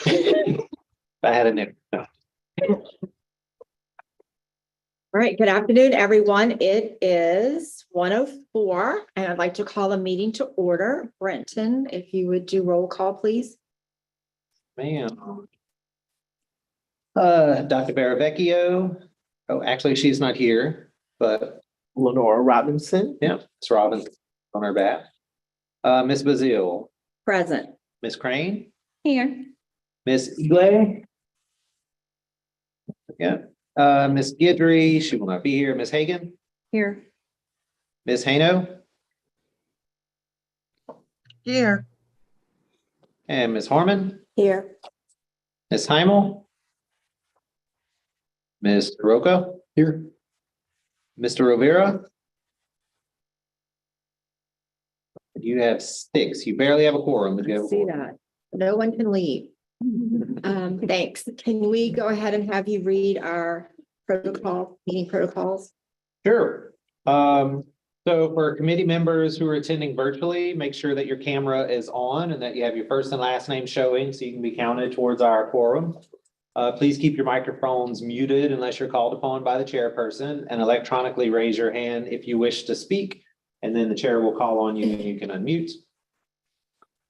If I had a name. No. All right, good afternoon, everyone. It is 1:04, and I'd like to call a meeting to order. Brenton, if you would do roll call, please. Ma'am. Dr. Baravecchio. Oh, actually, she's not here, but Lenora Robinson. yeah, Miss Robinson on her back. Miss Bazile, Present. Miss Crane, Here. Miss Egley. Yeah, Miss Guidry, she will not be here. Miss Hagan, Here. Miss Hano, Here. and Miss Harmon, Here. Miss Heimel, Miss Rocco here, Mr. Rivera. You have 6. You barely have a quorum. But you have a See quorum. that. No one can leave. Thanks. Can we go ahead and have you read our protocol, meeting protocols? Sure. So for committee members who are attending virtually, make sure that your camera is on and that you have your first and last name showing so you can be counted towards our quorum. Please keep your microphones muted unless you're called upon by the chairperson, and electronically raise your hand if you wish to speak, and then the chair will call on you and you can unmute.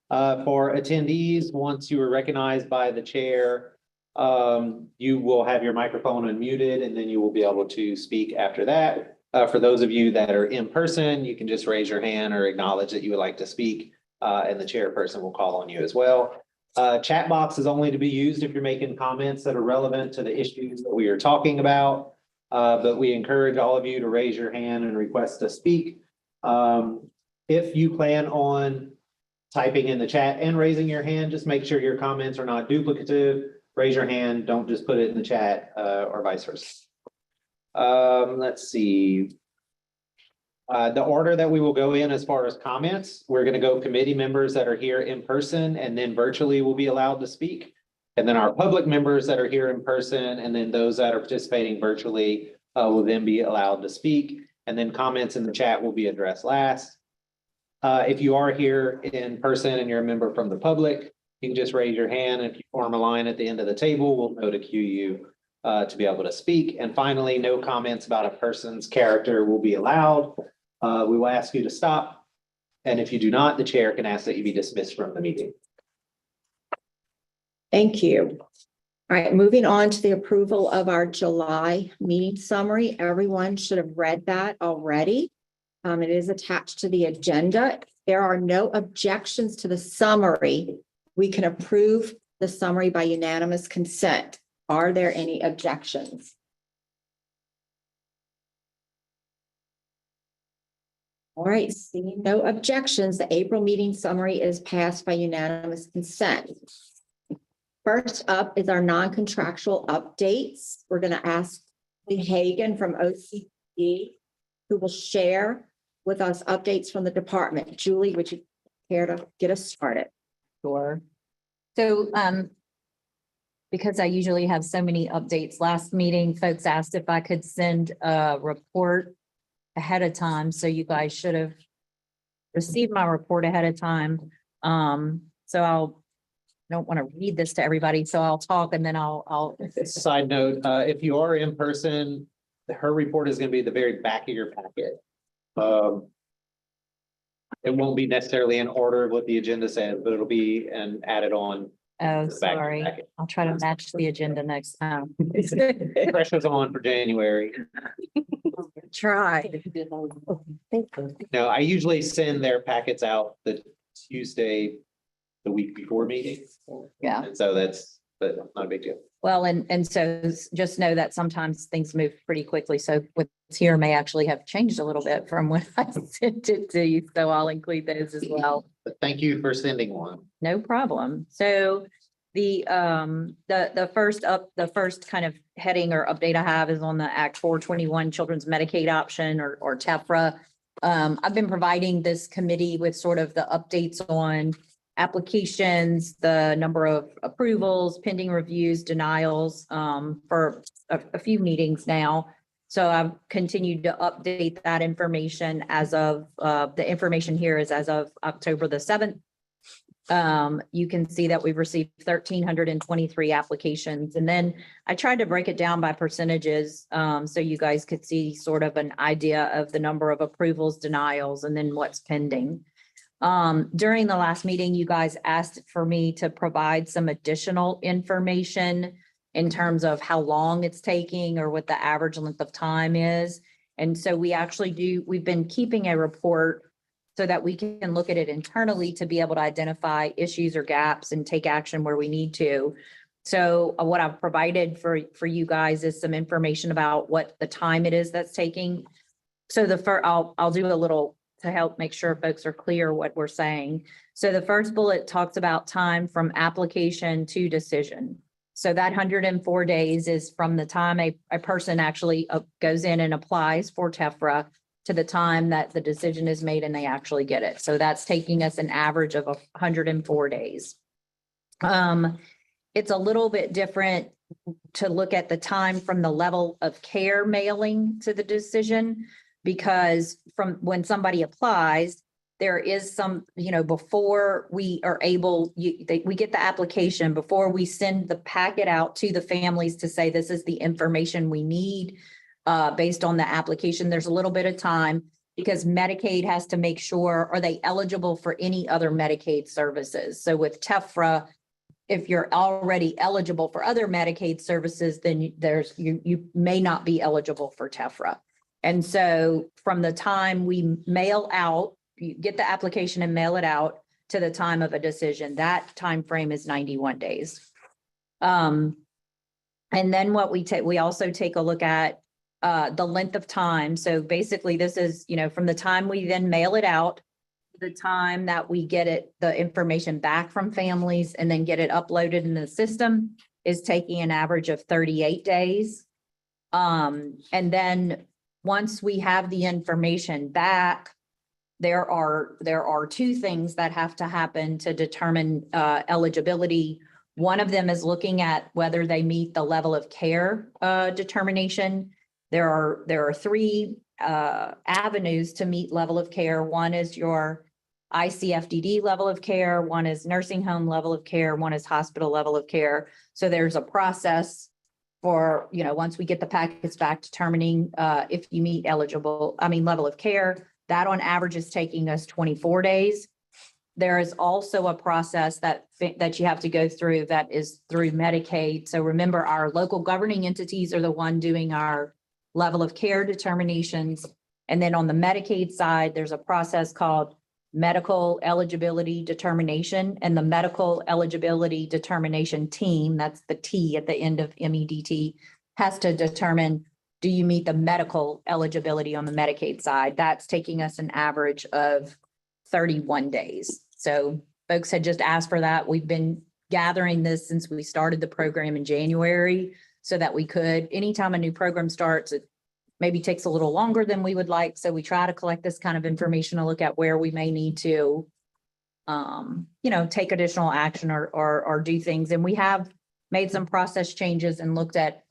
For attendees, once you are recognized by the chair, you will have your microphone unmuted and then you will be able to speak after that. For those of you that are in person, you can just raise your hand or acknowledge that you would like to speak, and the chairperson will call on you as well. Chat box is only to be used if you're making comments that are relevant to the issues that we are talking about. But we encourage all of you to raise your hand and request to speak. If you plan on typing in the chat and raising your hand, just make sure your comments are not duplicative. Raise your hand, don't just put it in the chat, or vice versa. Let's see. The order that we will go in as far as comments, we're going to go committee members that are here in person and then virtually will be allowed to speak. And then our public members that are here in person and then those that are participating virtually will then be allowed to speak. And then comments in the chat will be addressed last. If you are here in person and you're a member from the public, you can just raise your hand. And if you form a line at the end of the table, we'll know to cue you to be able to speak. And finally, no comments about a person's character will be allowed. We will ask you to stop. And if you do not, the chair can ask that you be dismissed from the meeting. Thank you. All right, moving on to the approval of our July meeting summary. Everyone should have read that already. It is attached to the agenda. If there are no objections to the summary, we can approve the summary by unanimous consent. Are there any objections? All right, seeing no objections, the April meeting summary is passed by unanimous consent. First up is our non-contractual updates. We're going to ask Julie Hagan from OCD, who will share with us updates from the department. Julie, would you care to get us started? Sure. So, because I usually have so many updates, last meeting, folks asked if I could send a report ahead of time. So you guys should have received my report ahead of time. So don't want to read this to everybody. So I'll talk and then I'll. Side note, if you are in person, her report is going to be at the very back of your packet. It won't be necessarily in order of what the agenda says, but it'll be added on. Oh, the back of your sorry. packet. I'll try to match the agenda next time. Pressure's on for January. Try. No, I usually send their packets out the Tuesday, the week before meeting. Yeah. And so but not a big deal. Well, and so just know that sometimes things move pretty quickly. So what's here may actually have changed a little bit from when I sent it to you. So I'll include those as well. But thank you for sending one. No problem. So the first kind of heading or update I have is on the Act 421 Children's Medicaid Option or TEFRA. I've been providing this committee with sort of the updates on applications, the number of approvals, pending reviews, denials, for a few meetings now. So I've continued to update that information as of, the information here is as of October the 7th. you can see that we've received 1,323 applications. And then I tried to break it down by percentages, so you guys could see sort of an idea of the number of approvals, denials, and then what's pending. During the last meeting, you guys asked for me to provide some additional information in terms of how long it's taking or what the average length of time is. And so we've been keeping a report so that we can look at it internally to be able to identify issues or gaps and take action where we need to. So what I've provided for you guys is some information about what the time it is that's taking. So I'll do a little to help make sure folks are clear what we're saying. So the first bullet talks about time from application to decision. So that 104 days is from the time a person actually goes in and applies for TEFRA to the time that the decision is made and they actually get it. So that's taking us an average of 104 days. It's a little bit different to look at the time from the level of care mailing to the decision, because from when somebody applies, there is some, before we are able, we get the application, before we send the packet out to the families to say, this is the information we need based on the application. There's a little bit of time because Medicaid has to make sure, are they eligible for any other Medicaid services? So with TEFRA, if you're already eligible for other Medicaid services, then you may not be eligible for TEFRA. And so from the time we mail out, you get the application and mail it out to the time of a decision, that time frame is 91 days. And then what we also take a look at the length of time. So basically this is, from the time we then mail it out, the time that we get the information back from families and then get it uploaded in the system is taking an average of 38 days. And then once we have the information back, there are two things that have to happen to determine eligibility. One of them is looking at whether they meet the level of care determination. There are three avenues to meet level of care. One is your ICFDD level of care, one is nursing home level of care, one is hospital level of care. So there's a process for, once we get the packets back, determining if you meet level of care. That on average is taking us 24 days. There is also a process that you have to go through that is through Medicaid. So remember, our local governing entities are the one doing our level of care determinations. And then on the Medicaid side, there's a process called medical eligibility determination, and the medical eligibility determination team, that's the T at the end of MEDT, has to determine, do you meet the medical eligibility on the Medicaid side? That's taking us an average of 31 days. So folks had just asked for that. We've been gathering this since we started the program in January so that we could, anytime a new program starts, it maybe takes a little longer than we would like. So we try to collect this kind of information to look at where we may need to, take additional action or do things. And we have made some process changes and looked at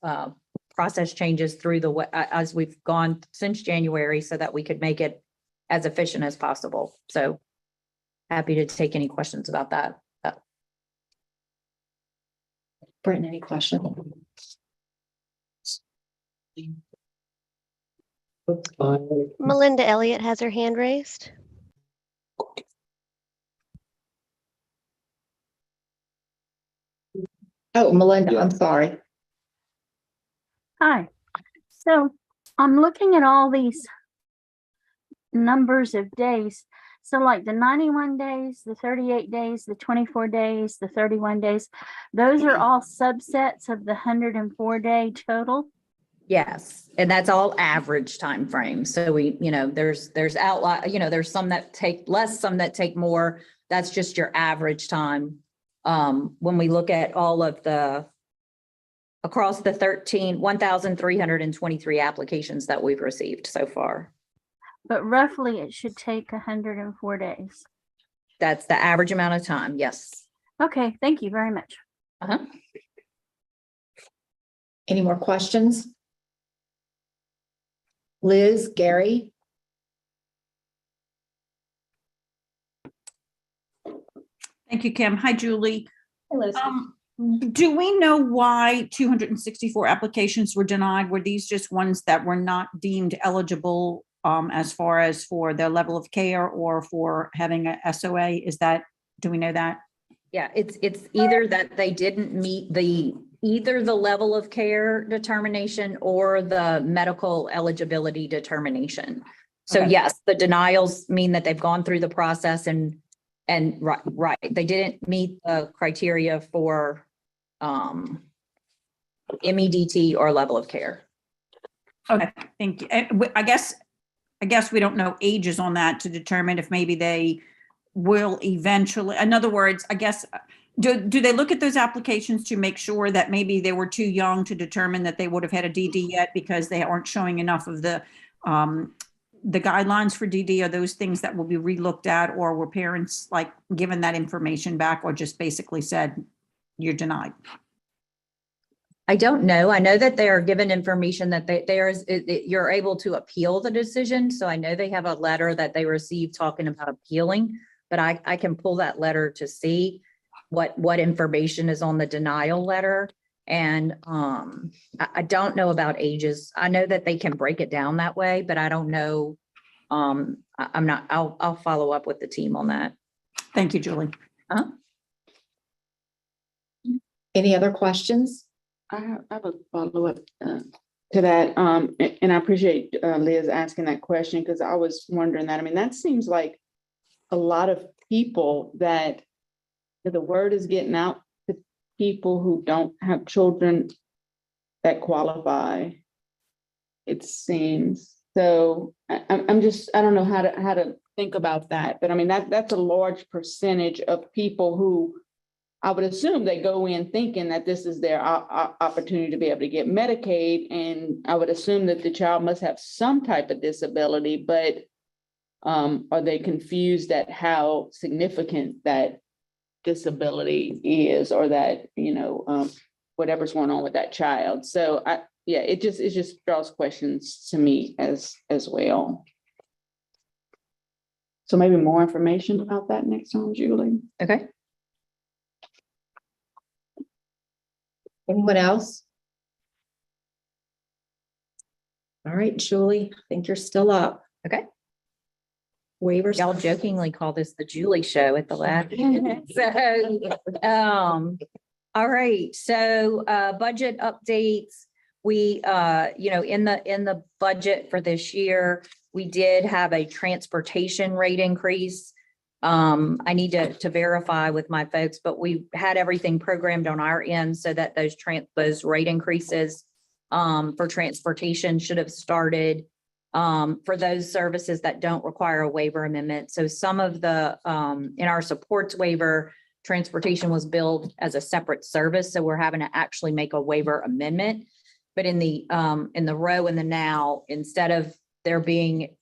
process changes through as we've gone since January so that we could make it as efficient as possible. So happy to take any questions about that. Britton, any questions? Melinda Elliott has her hand raised. Oh, Melinda, Yeah. I'm sorry. Hi. So I'm looking at all these numbers of days. So like the 91 days, the 38 days, the 24 days, the 31 days, those are all subsets of the 104-day total. Yes, and that's all average time frame. So we, there's outlier, there's some that take less, some that take more. That's just your average time. When we look at all of across the 1,323 applications that we've received so far. But roughly it should take 104 days. That's the average amount of time. Yes. Okay, thank you very much. Uh-huh. Any more questions? Liz, Gary? Thank you, Kim. Hi, Julie. Do we know why 264 applications were denied? Were these just ones that were not deemed eligible as far as for their level of care or for having a SOA? Do we know that? Yeah, it's either that they didn't meet either the level of care determination or the medical eligibility determination. So Okay. yes, the denials mean that they've gone through the process and right, they didn't meet the criteria for MEDT or level of care. Okay, thank you. I guess we don't know ages on that to determine if maybe they will eventually, in other words, I guess, do they look at those applications to make sure that maybe they were too young to determine that they would have had a DD yet because they aren't showing enough of the guidelines for DD? Are those things that will be relooked at, or were parents like given that information back or just basically said, you're denied? I don't know. I know that they are given information that you're able to appeal the decision. So I know they have a letter that they received talking about appealing, but I can pull that letter to see what information is on the denial letter. And I don't know about ages. I know that they can break it down that way, but I don't know. I'll follow up with the team on that. Thank you, Julie. Any other questions? I have a follow-up to that. And I appreciate Liz asking that question because I was wondering that. I mean, that seems like a lot of people that the word is getting out to people who don't have children that qualify, it seems. So I'm just, I don't know how to think about that. But I mean, that's a large percentage of people who I would assume they go in thinking that this is their opportunity to be able to get Medicaid. And I would assume that the child must have some type of disability, but are they confused at how significant that disability is, or that, whatever's going on with that child? So it just draws questions to me as well. So maybe more information about that next time, Julie. Okay. Anyone else? All right, Julie, I think you're still up. Okay. Waivers. Y'all jokingly call this the Julie show at the last. So, all right. So, budget updates. We, in the budget for this year, we did have a transportation rate increase. I need to verify with my folks, but we had everything programmed on our end so that those rate increases for transportation should have started for those services that don't require a waiver amendment. So some of the in our supports waiver, transportation was billed as a separate service. So we're having to actually make a waiver amendment. But in the row in the now, instead of there being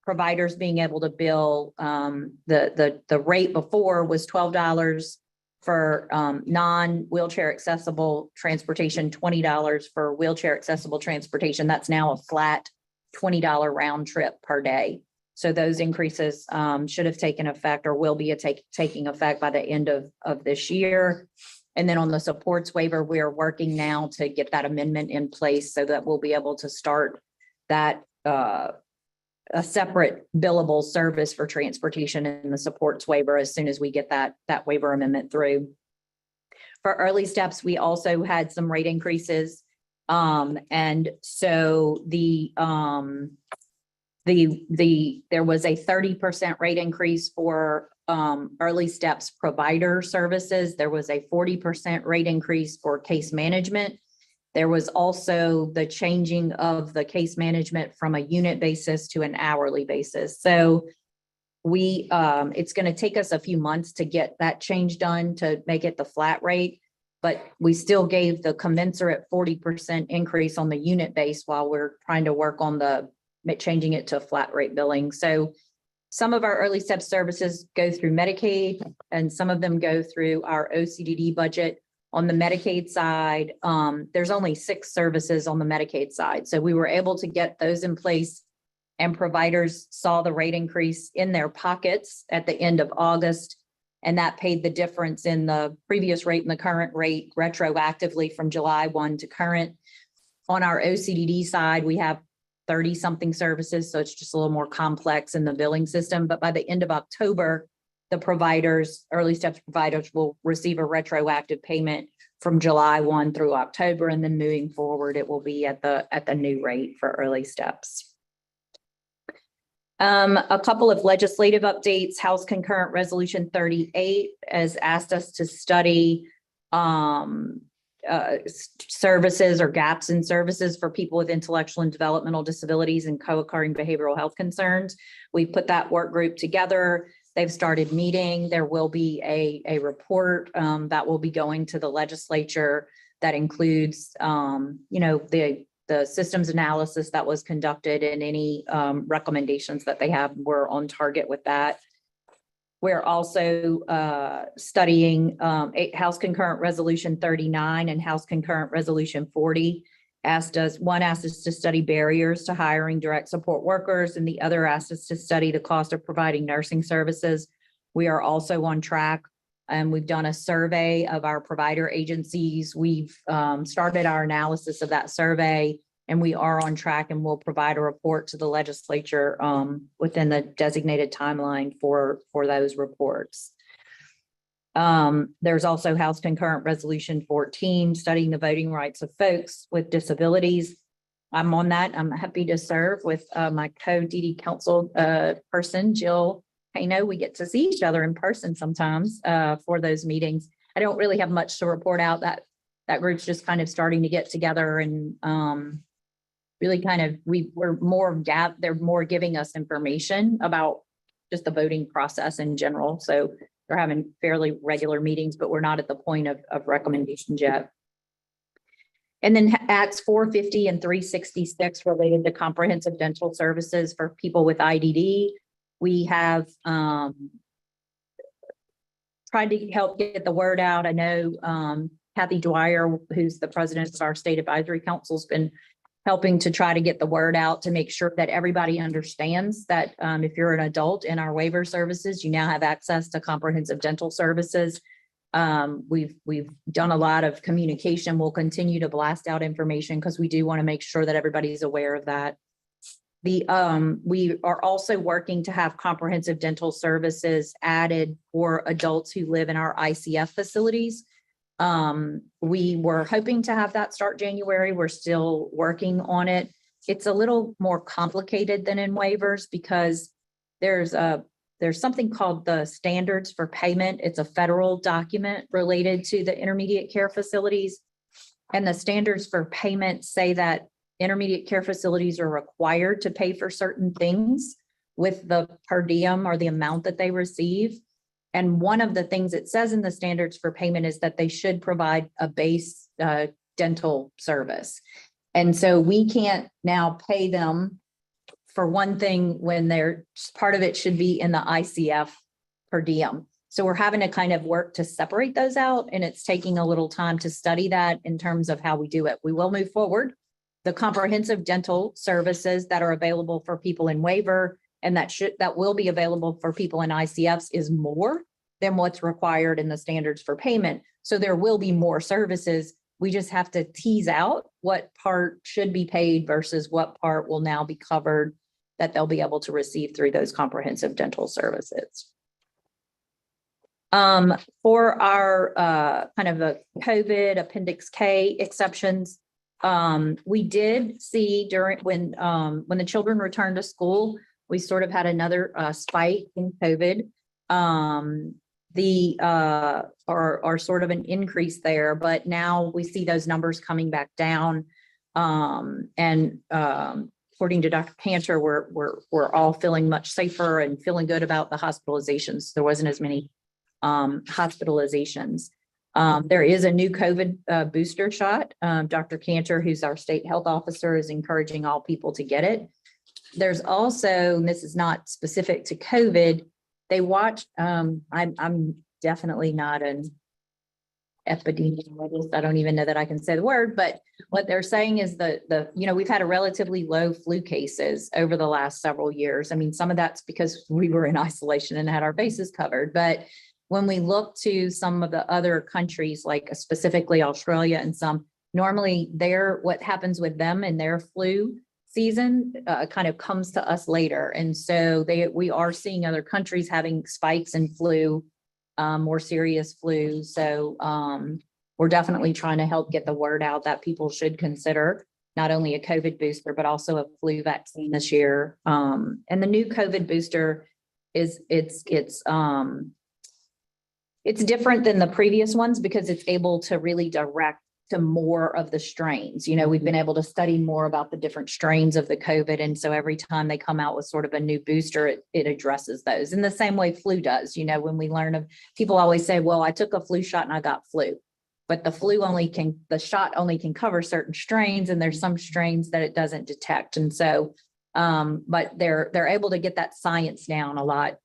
providers being able to bill, the rate before was $12 for non-wheelchair accessible transportation, $20 for wheelchair accessible transportation. That's now a flat $20 round trip per day. So those increases should have taken effect or will be taking effect by the end of this year. And then on the supports waiver, we are working now to get that amendment in place so that we'll be able to start that a separate billable service for transportation in the supports waiver as soon as we get that waiver amendment through. For early steps, we also had some rate increases. And so there was a 30% rate increase for early steps provider services. There was a 40% rate increase for case management. There was also the changing of the case management from a unit basis to an hourly basis. So it's going to take us a few months to get that change done to make it the flat rate, but we still gave the commensurate 40% increase on the unit base while we're trying to work on changing it to flat rate billing. So some of our early step services go through Medicaid and some of them go through our OCDD budget. On the Medicaid side, there's only 6 services on the Medicaid side. So we were able to get those in place and providers saw the rate increase in their pockets at the end of August. And that paid the difference in the previous rate and the current rate retroactively from July 1 to current. On our OCDD side, we have 30-something services, so it's just a little more complex in the billing system. But by the end of October, the providers, early steps providers will receive a retroactive payment from July 1 through October, and then moving forward, it will be at the new rate for early steps. A couple of legislative updates. House Concurrent Resolution 38 has asked us to study services or gaps in services for people with intellectual and developmental disabilities and co-occurring behavioral health concerns. We put that work group together. They've started meeting. There will be a report that will be going to the legislature that includes, the systems analysis that was conducted and any recommendations that they have. We're on target with that. We're also studying House Concurrent Resolution 39 and House Concurrent Resolution 40. One asked us to study barriers to hiring direct support workers, and the other asked us to study the cost of providing nursing services. We are also on track, and we've done a survey of our provider agencies. We've started our analysis of that survey, and we are on track, and we'll provide a report to the legislature within the designated timeline for those reports. There's also House Concurrent Resolution 14, studying the voting rights of folks with disabilities. I'm on that. I'm happy to serve with my co-DD council person, Jill Kano. We get to see each other in person sometimes for those meetings. I don't really have much to report out. That group's just kind of starting to get together and really kind of, they're more giving us information about just the voting process in general. So they're having fairly regular meetings, but we're not at the point of recommendations yet. And then Acts 450 and 366 related to comprehensive dental services for people with IDD. We have tried to help get the word out. I know Kathy Dwyer, who's the president of our state advisory council, has been helping to try to get the word out to make sure that everybody understands that if you're an adult in our waiver services, you now have access to comprehensive dental services. We've done a lot of communication. We'll continue to blast out information because we do want to make sure that everybody's aware of that. We are also working to have comprehensive dental services added for adults who live in our ICF facilities. We were hoping to have that start January. We're still working on it. It's a little more complicated than in waivers because there's something called the standards for payment. It's a federal document related to the intermediate care facilities. And the standards for payment say that intermediate care facilities are required to pay for certain things with the per diem or the amount that they receive. And one of the things it says in the standards for payment is that they should provide a base dental service. And so we can't now pay them for one thing when they're part of it should be in the ICF per diem. So we're having to kind of work to separate those out, and it's taking a little time to study that in terms of how we do it. We will move forward. The comprehensive dental services that are available for people in waiver and that will be available for people in ICFs is more than what's required in the standards for payment. So there will be more services. We just have to tease out what part should be paid versus what part will now be covered that they'll be able to receive through those comprehensive dental services. For our kind of the COVID Appendix K exceptions, we did see when the children returned to school, we sort of had another spike in COVID. Or sort of an increase there, but now we see those numbers coming back down. According to Dr. Cantor, we're all feeling much safer and feeling good about the hospitalizations. There wasn't as many hospitalizations. There is a new COVID booster shot. Dr. Cantor, who's our state health officer, is encouraging all people to get it. There's also, and this is not specific to COVID, they watch, I'm definitely not an epidemiologist. I don't even know that I can say the word, but what they're saying is we've had a relatively low flu cases over the last several years. I mean, some of that's because we were in isolation and had our bases covered, but when we look to some of the other countries, like specifically Australia and some, normally what happens with them and their flu season kind of comes to us later. And so we are seeing other countries having spikes in flu, more serious flu. So we're definitely trying to help get the word out that people should consider not only a COVID booster, but also a flu vaccine this year. And the new COVID booster it's different than the previous ones because it's able to really direct to more of the strains. You know, we've been able to study more about the different strains of the COVID. And so every time they come out with sort of a new booster, it addresses those in the same way flu does. You know, when we learn of, people always say, well, I took a flu shot and I got flu. But the shot only can cover certain strains, and there's some strains that it doesn't detect. And so, but they're able to get that science down a lot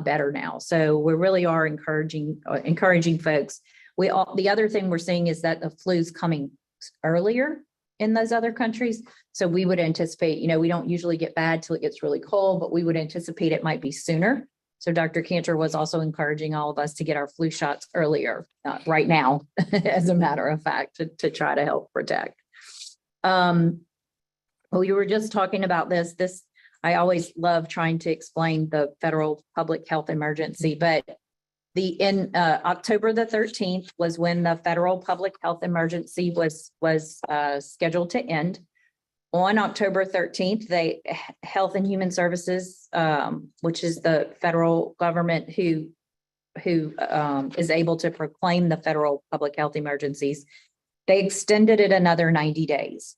better now. So we really are encouraging folks. The other thing we're seeing is that the flu's coming earlier in those other countries. So we would anticipate, you know, we don't usually get bad till it gets really cold, but we would anticipate it might be sooner. So Dr. Cantor was also encouraging all of us to get our flu shots earlier, right now, as a matter of fact, to try to help protect. We were just talking about this. I always love trying to explain the federal public health emergency, but October the 13th was when the federal public health emergency was scheduled to end. On October 13th, Health and Human Services, which is the federal government who is able to proclaim the federal public health emergencies, they extended it another 90 days.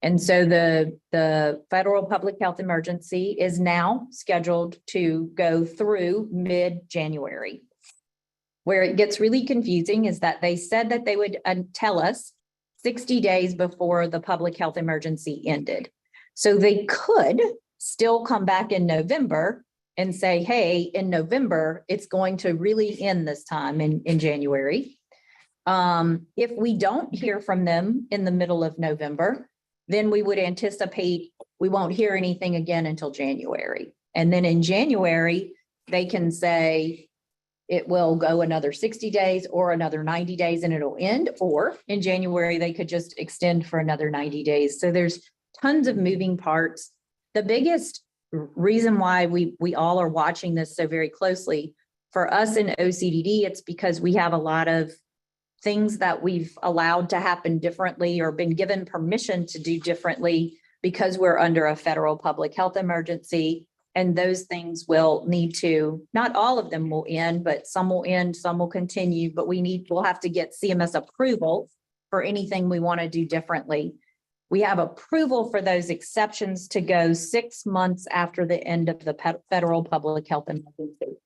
And so the federal public health emergency is now scheduled to go through mid-January. Where it gets really confusing is that they said that they would tell us 60 days before the public health emergency ended. So they could still come back in November and say, hey, in November, it's going to really end this time in January. If we don't hear from them in the middle of November, then we would anticipate we won't hear anything again until January. And then in January, they can say, it will go another 60 days or another 90 days and it'll end, or in January, they could just extend for another 90 days. So there's tons of moving parts. The biggest reason why we all are watching this so very closely for us in OCDD, it's because we have a lot of things that we've allowed to happen differently or been given permission to do differently because we're under a federal public health emergency. And those things will need to, not all of them will end, but some will end, some will continue, but we'll have to get CMS approval for anything we want to do differently. We have approval for those exceptions to go 6 months after the end of the federal public health emergency.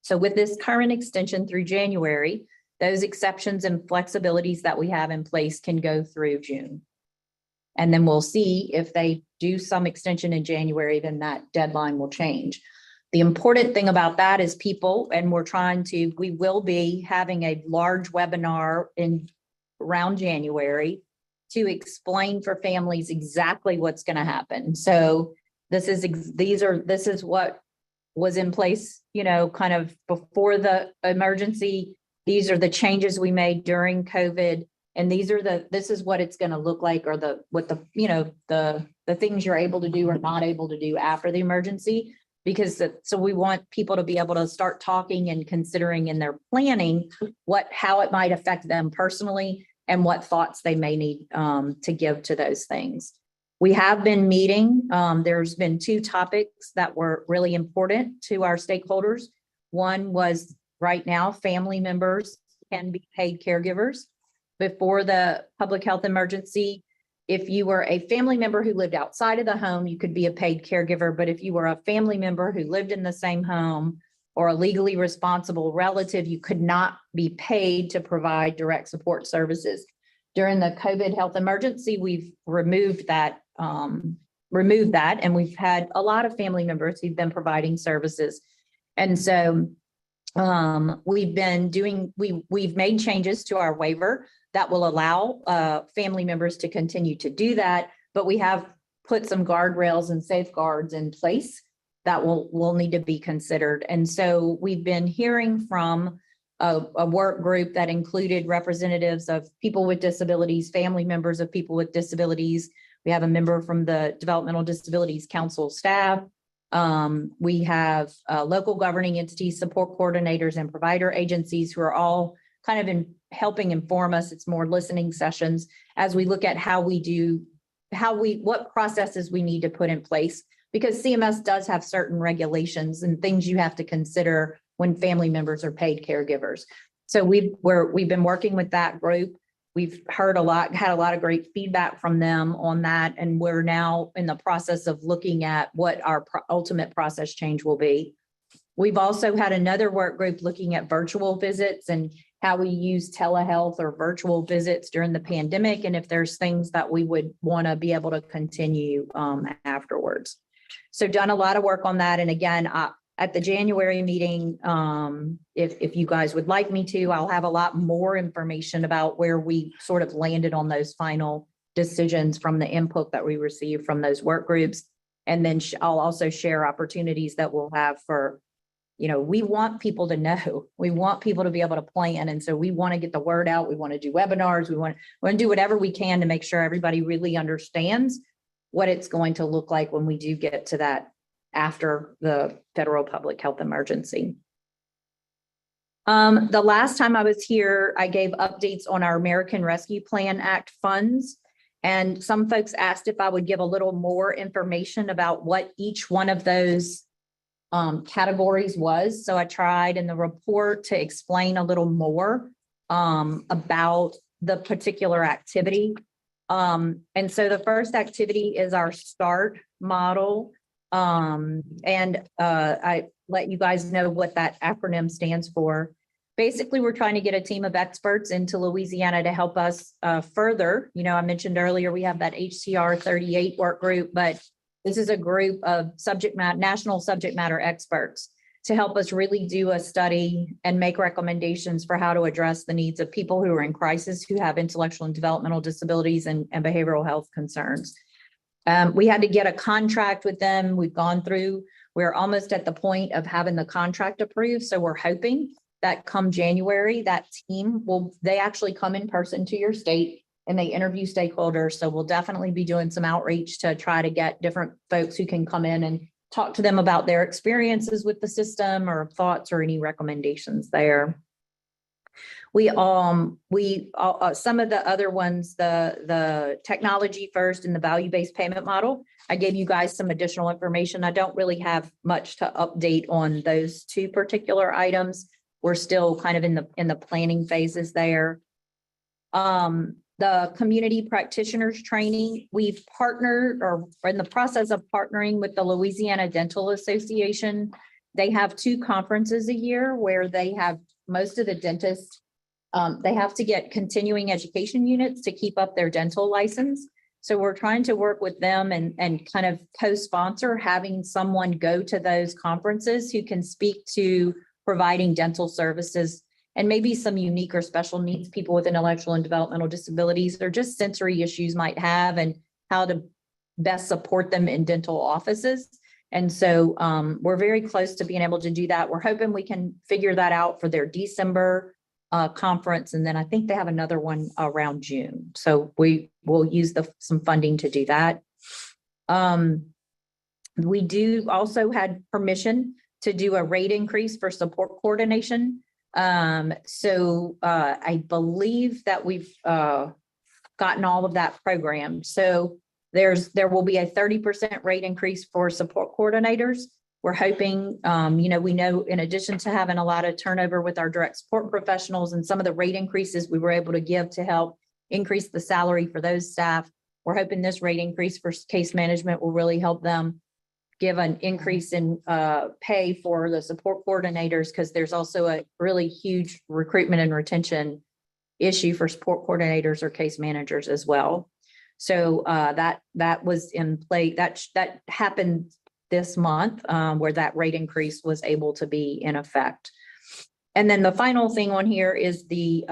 So with this current extension through January, those exceptions and flexibilities that we have in place can go through June. And then we'll see if they do some extension in January, then that deadline will change. The important thing about that is people, and we will be having a large webinar around January to explain for families exactly what's going to happen. So this is what was in place, you know, kind of before the emergency. These are the changes we made during COVID. And this is what it's going to look like, or the things you're able to do or not able to do after the emergency, so we want people to be able to start talking and considering in their planning how it might affect them personally and what thoughts they may need to give to those things. We have been meeting. There's been 2 topics that were really important to our stakeholders. One was right now, family members can be paid caregivers. Before the public health emergency, if you were a family member who lived outside of the home, you could be a paid caregiver. But if you were a family member who lived in the same home or a legally responsible relative, you could not be paid to provide direct support services. During the COVID health emergency, we've removed that, and we've had a lot of family members who've been providing services. And so we've made changes to our waiver that will allow family members to continue to do that, but we have put some guardrails and safeguards in place that will need to be considered. And so we've been hearing from a work group that included representatives of people with disabilities, family members of people with disabilities. We have a member from the Developmental Disabilities Council staff. We have local governing entities, support coordinators, and provider agencies who are all kind of helping inform us. It's more listening sessions as we look at what processes we need to put in place, because CMS does have certain regulations and things you have to consider when family members are paid caregivers. So we've been working with that group. We've had a lot of great feedback from them on that. And we're now in the process of looking at what our ultimate process change will be. We've also had another work group looking at virtual visits and how we use telehealth or virtual visits during the pandemic, and if there's things that we would want to be able to continue afterwards. So done a lot of work on that. And again, at the January meeting, if you guys would like me to, I'll have a lot more information about where we sort of landed on those final decisions from the input that we received from those work groups. And then I'll also share opportunities that we'll have for, we want people to know, we want people to be able to plan. And so we want to get the word out. We want to do webinars. We want to do whatever we can to make sure everybody really understands what it's going to look like when we do get to that after the federal public health emergency. The last time I was here, I gave updates on our American Rescue Plan Act funds. And some folks asked if I would give a little more information about what each one of those categories was. So I tried in the report to explain a little more about the particular activity. And so the first activity is our START model. I let you guys know what that acronym stands for. Basically, we're trying to get a team of experts into Louisiana to help us further. I mentioned earlier, we have that HCR 38 work group, but this is a group of national subject matter experts to help us really do a study and make recommendations for how to address the needs of people who are in crisis, who have intellectual and developmental disabilities and behavioral health concerns. We had to get a contract with them. We're almost at the point of having the contract approved. So we're hoping that come January, that team they actually come in person to your state and they interview stakeholders. So we'll definitely be doing some outreach to try to get different folks who can come in and talk to them about their experiences with the system or thoughts or any recommendations there. Some of the other ones, the technology first and the value-based payment model, I gave you guys some additional information. I don't really have much to update on those two particular items. We're still kind of in the planning phases there. The community practitioners training, we've partnered or are in the process of partnering with the Louisiana Dental Association. They have 2 conferences a year where they have most of the dentists, they have to get continuing education units to keep up their dental license. So we're trying to work with them and kind of co-sponsor having someone go to those conferences who can speak to providing dental services and maybe some unique or special needs people with intellectual and developmental disabilities or just sensory issues might have and how to best support them in dental offices. And so we're very close to being able to do that. We're hoping we can figure that out for their December conference. And then I think they have another one around June. So we will use some funding to do that. We do also had permission to do a rate increase for support coordination. I believe that we've gotten all of that programmed. So there will be a 30% rate increase for support coordinators. We're hoping, we know in addition to having a lot of turnover with our direct support professionals and some of the rate increases we were able to give to help increase the salary for those staff, we're hoping this rate increase for case management will really help them give an increase in pay for the support coordinators, because there's also a really huge recruitment and retention issue for support coordinators or case managers as well. So that was in play, that happened this month where that rate increase was able to be in effect. And then the final thing on here is the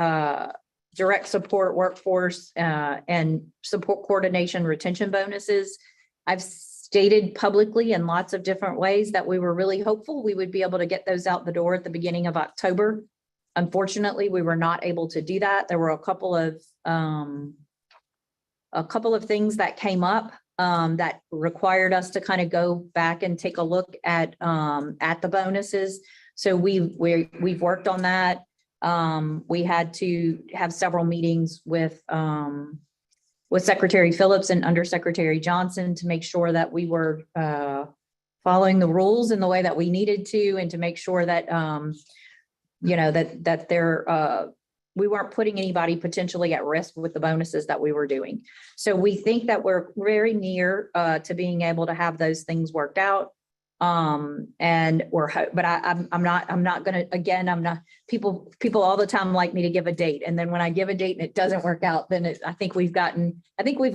direct support workforce and support coordination retention bonuses. I've stated publicly in lots of different ways that we were really hopeful we would be able to get those out the door at the beginning of October. Unfortunately, we were not able to do that. There were a couple of things that came up that required us to kind of go back and take a look at the bonuses. So we've worked on that. We had to have several meetings with Secretary Phillips and Undersecretary Johnson to make sure that we were following the rules in the way that we needed to, and to make sure that we weren't putting anybody potentially at risk with the bonuses that we were doing. So we think that we're very near to being able to have those things worked out. And but I'm not gonna, again, people all the time like me to give a date. And then when I give a date and it doesn't work out, then I think we've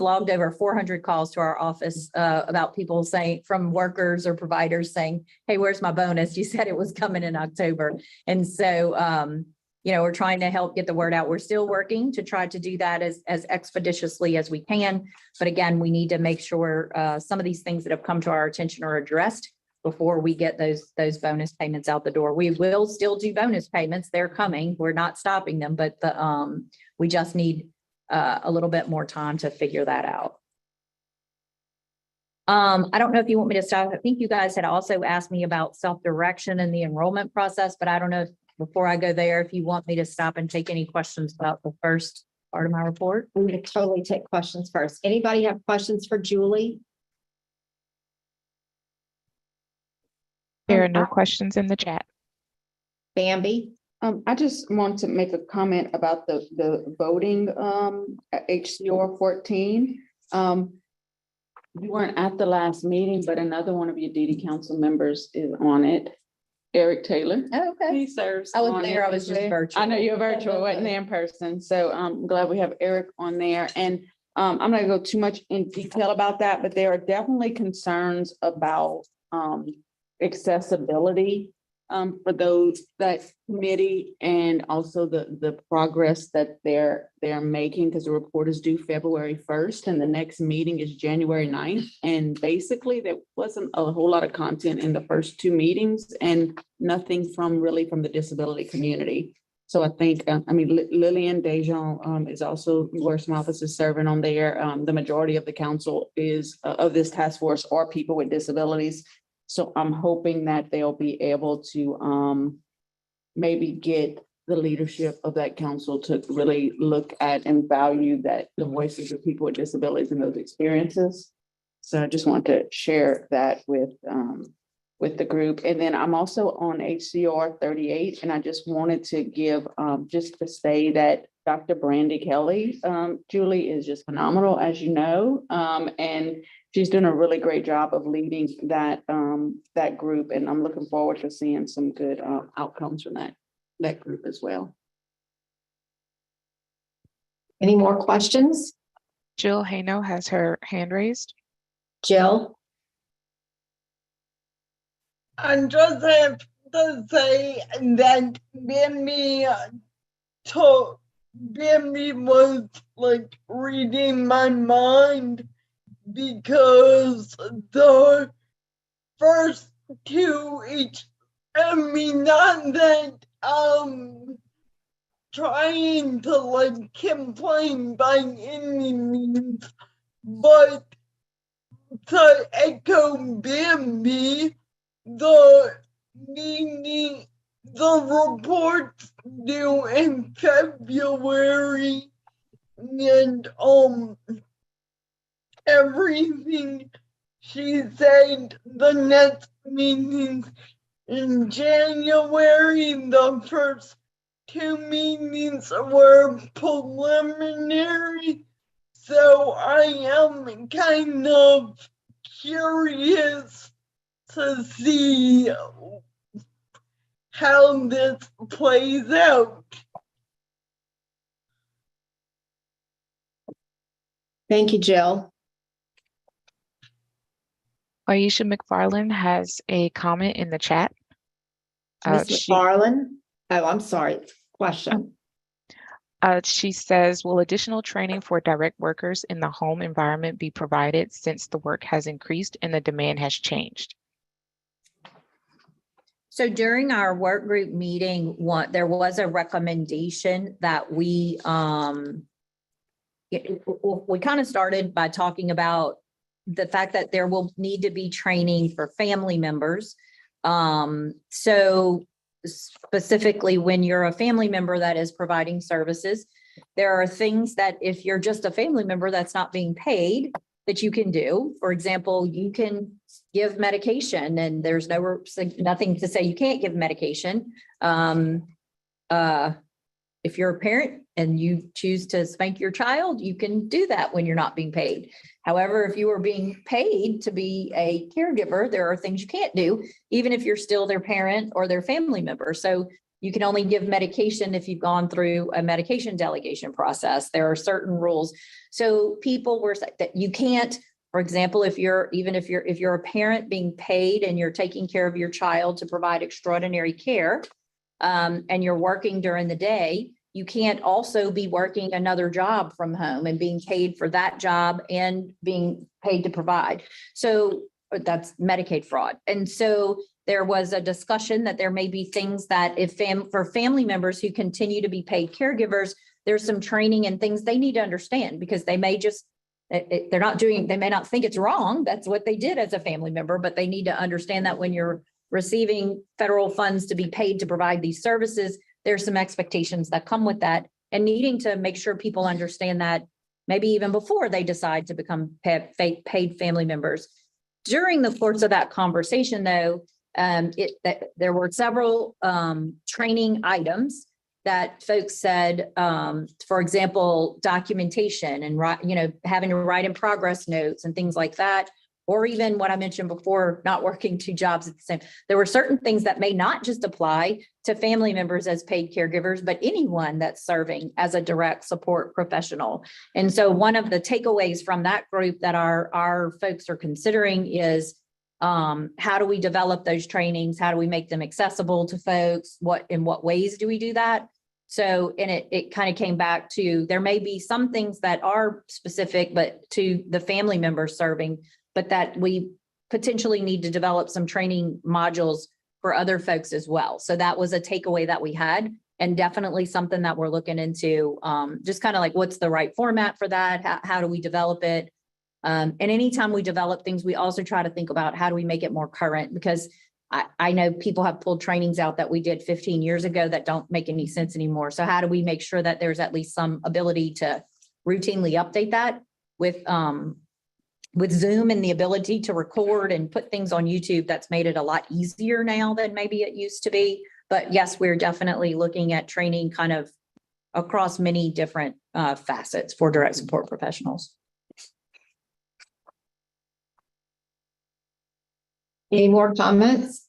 logged over 400 calls to our office about people saying, from workers or providers saying, hey, where's my bonus? You said it was coming in October. And so, we're trying to help get the word out. We're still working to try to do that as expeditiously as we can. But again, we need to make sure some of these things that have come to our attention are addressed before we get those bonus payments out the door. We will still do bonus payments. They're coming. We're not stopping them, but we just need a little bit more time to figure that out. I don't know if you want me to stop. I think you guys had also asked me about self-direction and the enrollment process, but I don't know if, before I go there, if you want me to stop and take any questions about the first part of my report. I'm going to totally take questions first. Anybody have questions for Julie? There are no questions in the chat. Bambi? I just want to make a comment about the voting, at HCR 14. You weren't at the last meeting, but another one of your DD council members is on it, Eric Taylor. Oh, okay. He serves. I was on there. it I was as just well. virtual. I know you're virtual, wasn't there in person. So I'm glad we have Eric on there. And I'm not gonna go too much in detail about that, but there are definitely concerns about accessibility for that committee, and also the progress that they're making, because the report is due February 1st and the next meeting is January 9th. And basically there wasn't a whole lot of content in the first two meetings, and nothing from the disability community. So I think, Lillian Dejon is also, where some officers serving on there. The majority of the council is of this task force are people with disabilities. So I'm hoping that they'll be able to maybe get the leadership of that council to really look at and value the voices of people with disabilities and those experiences. So I just want to share that with the group. And then I'm also on HCR 38, and I just wanted to give, just to say that Dr. Brandy Kelly, Julie, is just phenomenal, as you know, and she's doing a really great job of leading that group, and I'm looking forward to seeing some good outcomes from that group as well. Any more questions? Jill Hano has her hand raised. Jill? I just have to say that Bambi was like reading my mind, because the first two, not that trying to like complain by any means, but to echo Bambi, the report's due in February, and everything she said, the next meetings in January, the first two meetings were preliminary. So I am kind of curious to see how this plays out. Thank you, Jill. Aisha McFarland has a comment in the chat. Ms. McFarland? Oh, I'm sorry. Question. She says, will additional training for direct workers in the home environment be provided since the work has increased and the demand has changed? So during our work group meeting, there was a recommendation that we kind of started by talking about the fact that there will need to be training for family members. So specifically, when you're a family member that is providing services, there are things that if you're just a family member that's not being paid, that you can do. For example, you can give medication, and there's nothing to say you can't give medication. If you're a parent and you choose to spank your child, you can do that when you're not being paid. However, if you are being paid to be a caregiver, there are things you can't do, even if you're still their parent or their family member. So you can only give medication if you've gone through a medication delegation process. There are certain rules. So people were saying that you can't, for example, if you're a parent being paid and you're taking care of your child to provide extraordinary care, and you're working during the day, you can't also be working another job from home and being paid for that job and being paid to provide. So that's Medicaid fraud. And so there was a discussion that there may be things that for family members who continue to be paid caregivers, there's some training and things they need to understand, because they may they may not think it's wrong. That's what they did as a family member, but they need to understand that when you're receiving federal funds to be paid to provide these services, there's some expectations that come with that, and needing to make sure people understand that maybe even before they decide to become paid family members. During the course of that conversation, though, there were several training items that folks said, for example, documentation and having to write in progress notes and things like that. Or even what I mentioned before, not working two jobs at the same. There were certain things that may not just apply to family members as paid caregivers, but anyone that's serving as a direct support professional. And so one of the takeaways from that group that our folks are considering is how do we develop those trainings? How do we make them accessible to folks? In what ways do we do that? So, and it kind of came back to, there may be some things that are specific, but to the family members serving, but that we potentially need to develop some training modules for other folks as well. So that was a takeaway that we had, and definitely something that we're looking into, just kind of like, what's the right format for that? How do we develop it? And anytime we develop things, we also try to think about how do we make it more current, because I know people have pulled trainings out that we did 15 years ago that don't make any sense anymore. So how do we make sure that there's at least some ability to routinely update that with Zoom and the ability to record and put things on YouTube? That's made it a lot easier now than maybe it used to be. But yes, we're definitely looking at training kind of across many different facets for direct support professionals. Any more comments?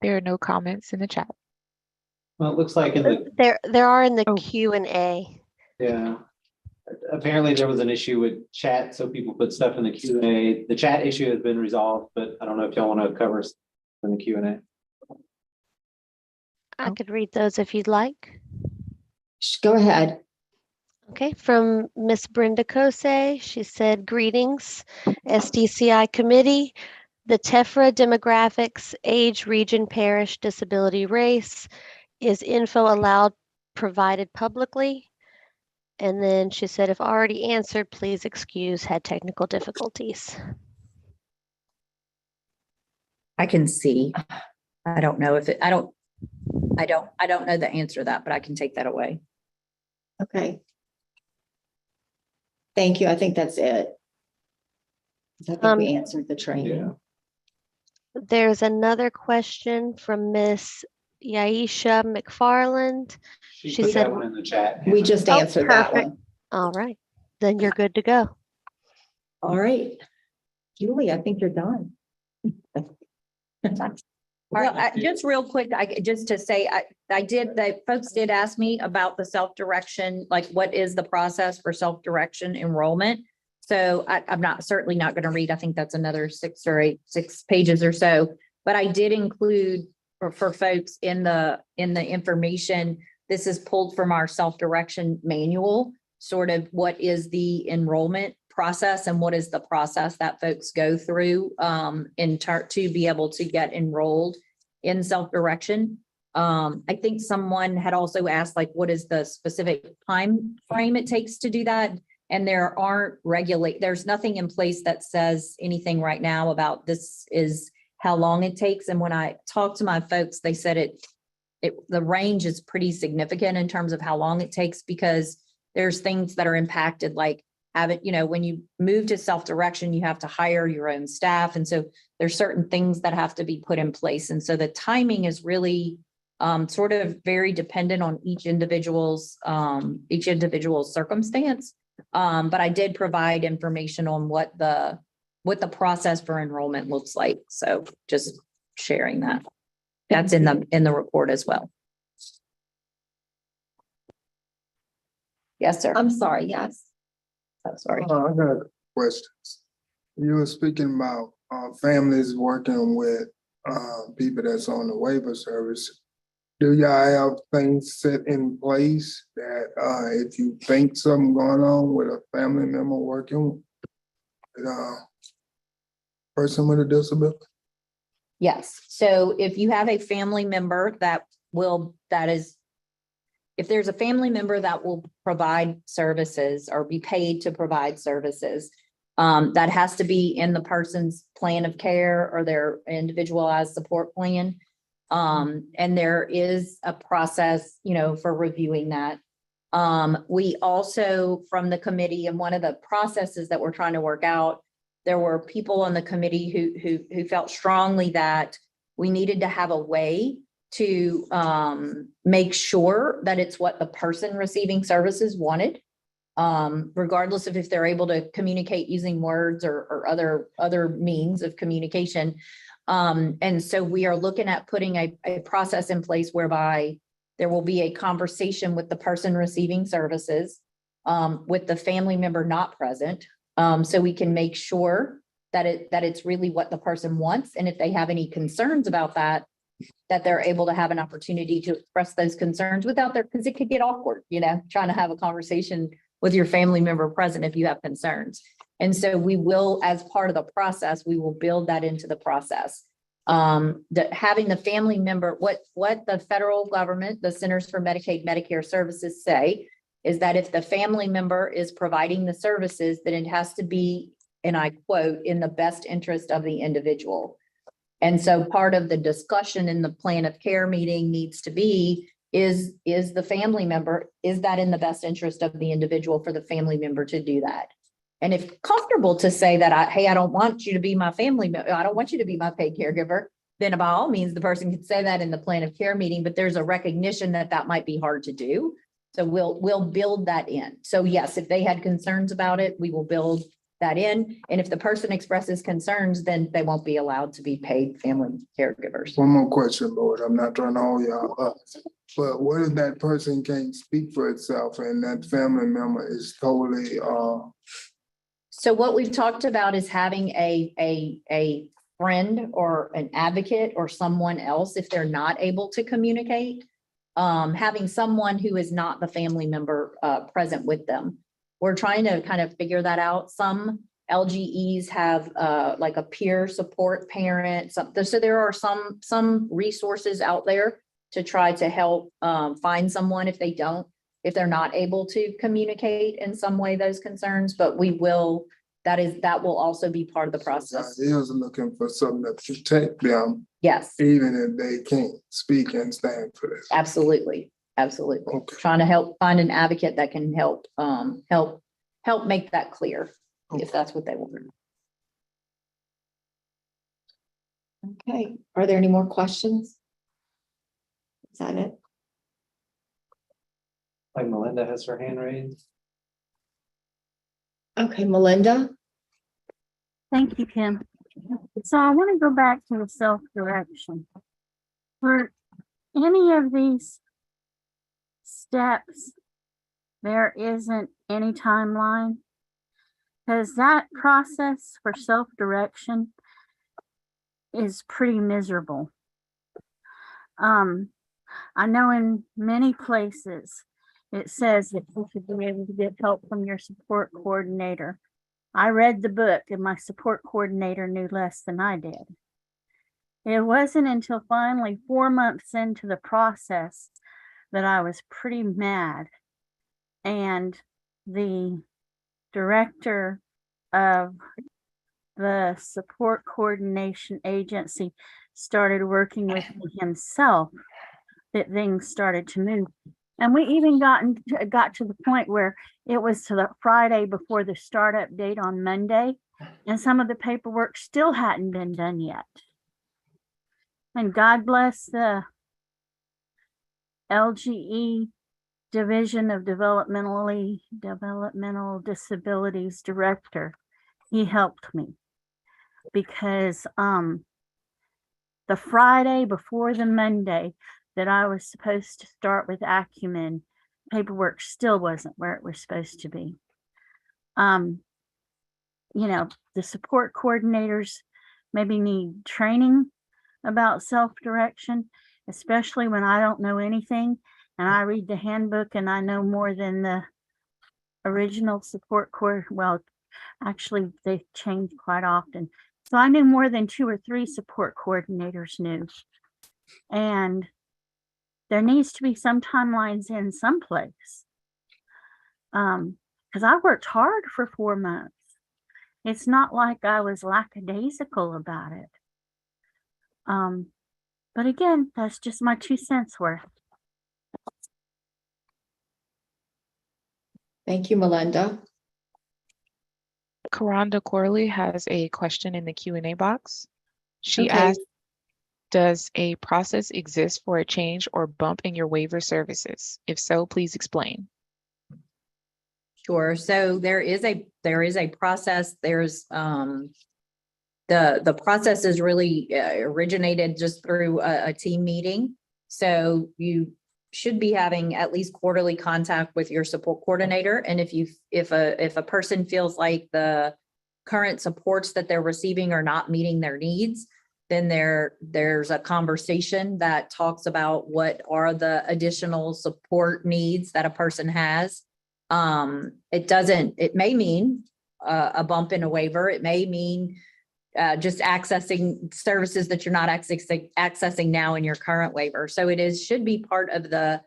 There are no comments in the chat. Well, it looks like in the, There are in the Oh. Q&A. yeah. Apparently there was an issue with chat, so people put stuff in the Q&A. The chat issue has been resolved, but I don't know if y'all want to cover in the Q&A. I could read those if you'd like. Go ahead. Okay, from Miss Brenda Kose, she said, greetings, SDCI committee. The TEFRA demographics, age, region, parish, disability, race, is info allowed provided publicly? And then she said, if already answered, please excuse, had technical difficulties. I can see. I don't know if I don't know the answer to that, but I can take that away. Okay. Thank you. I think that's it. I think we answered the training. Yeah. There's another question from Miss Yaisha McFarland. She She put said- that one in the chat. We just Oh, answered that perfect. one. All right, then you're good to go. All right. Julie, I think you're done. Well, just real quick, just to say, the folks did ask me about the self-direction, like what is the process for self-direction enrollment? So I'm certainly not going to read, I think that's another 6 pages or so. But I did include for folks in the information, this is pulled from our self-direction manual, sort of what is the enrollment process and what is the process that folks go through to be able to get enrolled in self-direction. I think someone had also asked, like, what is the specific time frame it takes to do that? And there's nothing in place that says anything right now about this is how long it takes. And when I talked to my folks, they said the range is pretty significant in terms of how long it takes, because there's things that are impacted, like when you move to self-direction, you have to hire your own staff. And so there's certain things that have to be put in place. And so the timing is really sort of very dependent on each individual's circumstance. But I did provide information on what the process for enrollment looks like. So just sharing that. That's in the report as well. Yes, sir. I'm sorry, yes. I'm sorry. I got questions. You were speaking about families working with people that's on the waiver service. Do y'all have things set in place that if you think something going on with a family member working with a person with a disability? Yes. So if you have a family member if there's a family member that will provide services or be paid to provide services, that has to be in the person's plan of care or their individualized support plan. And there is a process, for reviewing that. We also, from the committee, and one of the processes that we're trying to work out, there were people on the committee who felt strongly that we needed to have a way to make sure that it's what the person receiving services wanted, regardless of if they're able to communicate using words or other means of communication. And so we are looking at putting a process in place whereby there will be a conversation with the person receiving services, with the family member not present, so we can make sure that it's really what the person wants. And if they have any concerns about that they're able to have an opportunity to express those concerns without because it could get awkward, trying to have a conversation with your family member present if you have concerns. And so we will, as part of the process, we will build that into the process. Having the family member, what the federal government, the Centers for Medicaid, Medicare Services say is that if the family member is providing the services, then it has to be, and I quote, in the best interest of the individual. And so part of the discussion in the plan of care meeting needs to be, is the family member, is that in the best interest of the individual for the family member to do that? And if comfortable to say that, hey, I don't want you to be my family, I don't want you to be my paid caregiver, then by all means, the person can say that in the plan of care meeting, but there's a recognition that might be hard to do. So we'll build that in. So yes, if they had concerns about it, we will build that in. And if the person expresses concerns, then they won't be allowed to be paid family caregivers. One more question, Lord. I'm not trying to hold y'all up. But what if that person can't speak for itself and that family member is totally So what we've talked about is having a friend or an advocate or someone else, if they're not able to communicate, having someone who is not the family member present with them. We're trying to kind of figure that out. Some LGEs have like a peer support parent. So there are some resources out there to try to help find someone if they're not able to communicate in some way those concerns, but that will also be part of the process. He was looking for something to protect them. Yes. Even if they can't speak and stand for this. Absolutely. Okay. Trying to help find an advocate that can help make that clear if that's what they want. Okay, are there any more questions? Is that it? Like Melinda has her hand raised. Okay, Melinda? Thank you, Kim. So I want to go back to the self-direction. For any of these steps, there isn't any timeline, because that process for self-direction is pretty miserable. I know in many places it says that you should be able to get help from your support coordinator. I read the book and my support coordinator knew less than I did. It wasn't until finally 4 months into the process that I was pretty mad. And the director of the support coordination agency started working with me himself, that things started to move. And we even got to the point where it was to the Friday before the startup date on Monday, and some of the paperwork still hadn't been done yet. And God bless the LGE Division of Developmental Disabilities Director. He helped me because the Friday before the Monday that I was supposed to start with Acumen, paperwork still wasn't where it was supposed to be. You know, the support coordinators maybe need training about self-direction, especially when I don't know anything and I read the handbook and I know more than the original support core. Well, actually they change quite often. So I knew more than 2 or 3 support coordinators knew. And there needs to be some timelines in some place. Because I worked hard for 4 months. It's not like I was lackadaisical about it. But again, that's just my 2 cents worth. Thank you, Melinda. Karonda Corley has a question in the Q&A box. She Okay. asked, does a process exist for a change or bump in your waiver services? If so, please explain. Sure. So there is a process. There's the process is really originated just through a team meeting. So you should be having at least quarterly contact with your support coordinator. And if a person feels like the current supports that they're receiving are not meeting their needs, then there's a conversation that talks about what are the additional support needs that a person has. It may mean a bump in a waiver. It may mean just accessing services that you're not accessing now in your current waiver. So should be part of the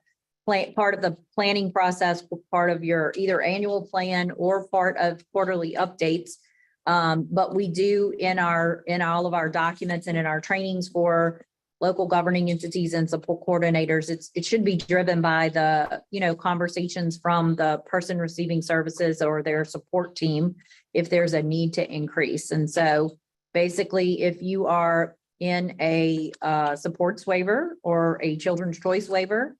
planning process, part of your either annual plan or part of quarterly updates. But we do in all of our documents and in our trainings for local governing entities and support coordinators, it should be driven by the, conversations from the person receiving services or their support team if there's a need to increase. And so basically, if you are in a supports waiver or a children's choice waiver,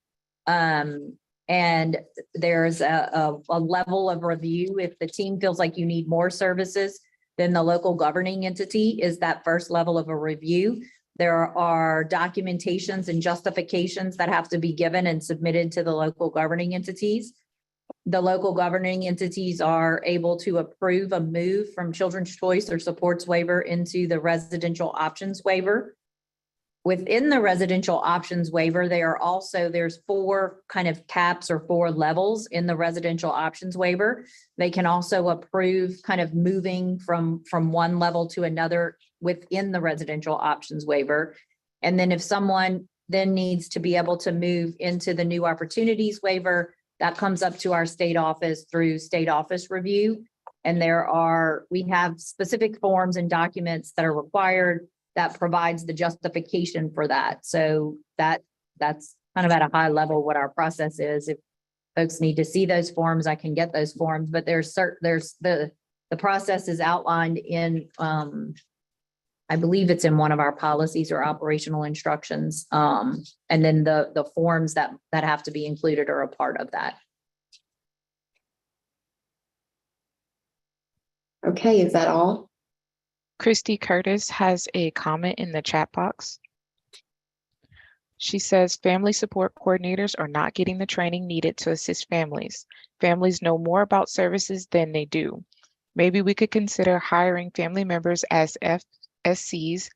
and there's a level of review, if the team feels like you need more services, then the local governing entity is that first level of a review. There are documentations and justifications that have to be given and submitted to the local governing entities. The local governing entities are able to approve a move from children's choice or supports waiver into the residential options waiver. Within the residential options waiver, there's 4 kind of caps or 4 levels in the residential options waiver. They can also approve kind of moving from one level to another within the residential options waiver. And then if someone then needs to be able to move into the new opportunities waiver, that comes up to our state office through state office review. And we have specific forms and documents that are required that provides the justification for that. So that's kind of at a high level what our process is. If folks need to see those forms, I can get those forms, but there's the process is outlined in, I believe it's in one of our policies or operational instructions. And then the forms that have to be included are a part of that. Okay, is that all? Christy Curtis has a comment in the chat box. She says, family support coordinators are not getting the training needed to assist families. Families know more about services than they do. Maybe we could consider hiring family members as FSCs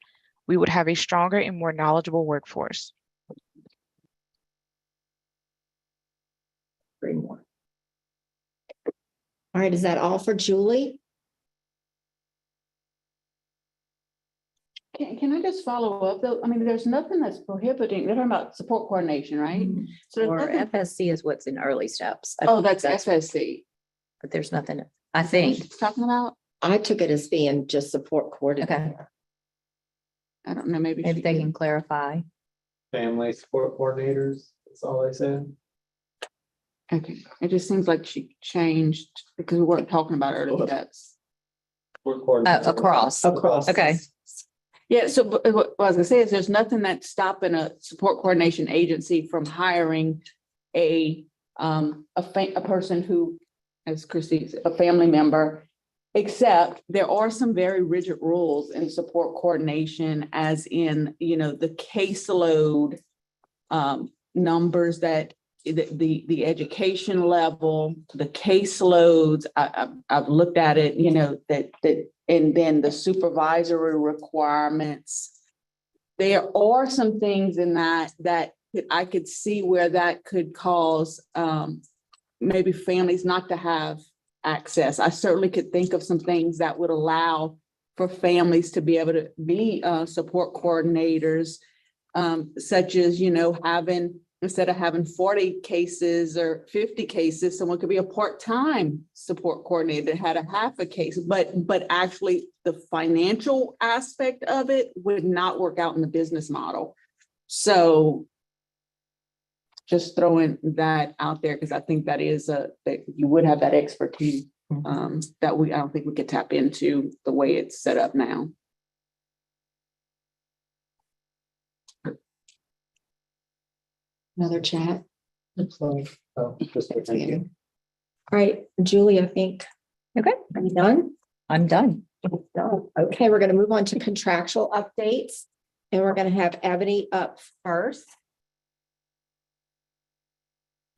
We would have a stronger and more knowledgeable workforce. 3 more. All right, is that all for Julie? Can I just follow up though? I mean, there's nothing that's prohibiting, they're talking about support coordination, right? So there's Or nothing- FSC is what's in early steps. Oh, that's FSC. But there's nothing, I think. It's talking about, I took it as being just support coordinator. I don't know, maybe. Maybe she they did. can clarify. Family support coordinators, that's all I said. Okay, it just seems like she changed because we weren't talking about early steps. Support coordinators. Across. Across. Okay. Yeah, so but what I was gonna say is there's nothing that's stopping a support coordination agency from hiring a person who, as Christie, a family member, except there are some very rigid rules in support coordination, as in, the caseload numbers that the education level, the caseloads, I've looked at it, and then the supervisory requirements. There are some things in that I could see where that could cause maybe families not to have access. I certainly could think of some things that would allow for families to be able to be support coordinators, such as, instead of having 40 cases or 50 cases, someone could be a part-time support coordinator that had a half a case, but actually the financial aspect of it would not work out in the business model. So just throwing that out there, because I think that you would have that expertise that I don't think we could tap into the way it's set up now. Another chat. Thank you. All right, Julie, I think. Okay. Are you done? I'm done. Done. Okay, we're going to move on to contractual updates. And we're going to have Ebony up first.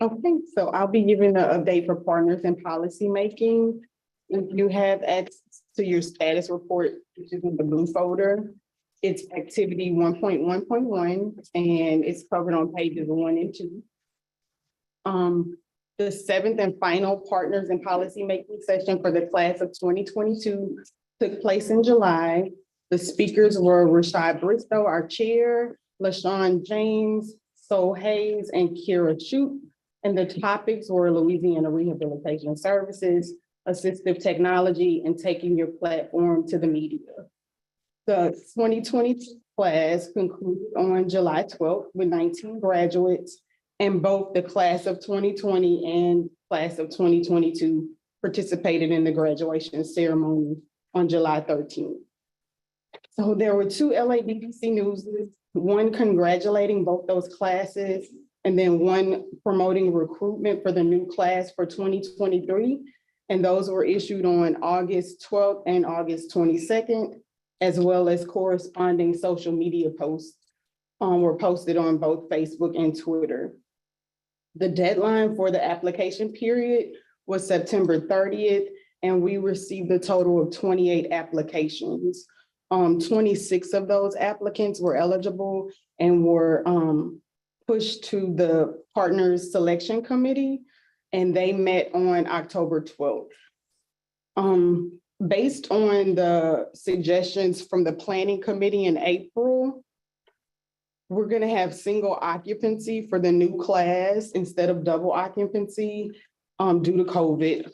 Okay, so I'll be giving an update for partners in policymaking. If you have access to your status report, which is in the blue folder, it's activity 1.1.1, and it's covered on pages 1 and 2. The 7th and final partners in policymaking session for the class of 2022 took place in July. The speakers were Rashad Bristow, our chair, LaShawn James, Sol Hayes, and Kira Shute. And the topics were Louisiana Rehabilitation Services, assistive technology, and taking your platform to the media. The 2022 class concluded on July 12th with 19 graduates, and both the class of 2020 and class of 2022 participated in the graduation ceremony on July 13th. So there were 2 LADDC newses, one congratulating both those classes, and then one promoting recruitment for the new class for 2023. And those were issued on August 12th and August 22nd, as well as corresponding social media posts were posted on both Facebook and Twitter. The deadline for the application period was September 30th, and we received a total of 28 applications. 26 of those applicants were eligible and were pushed to the Partners Selection Committee, and they met on October 12th. Based on the suggestions from the Planning Committee in April, we're going to have single occupancy for the new class instead of double occupancy due to COVID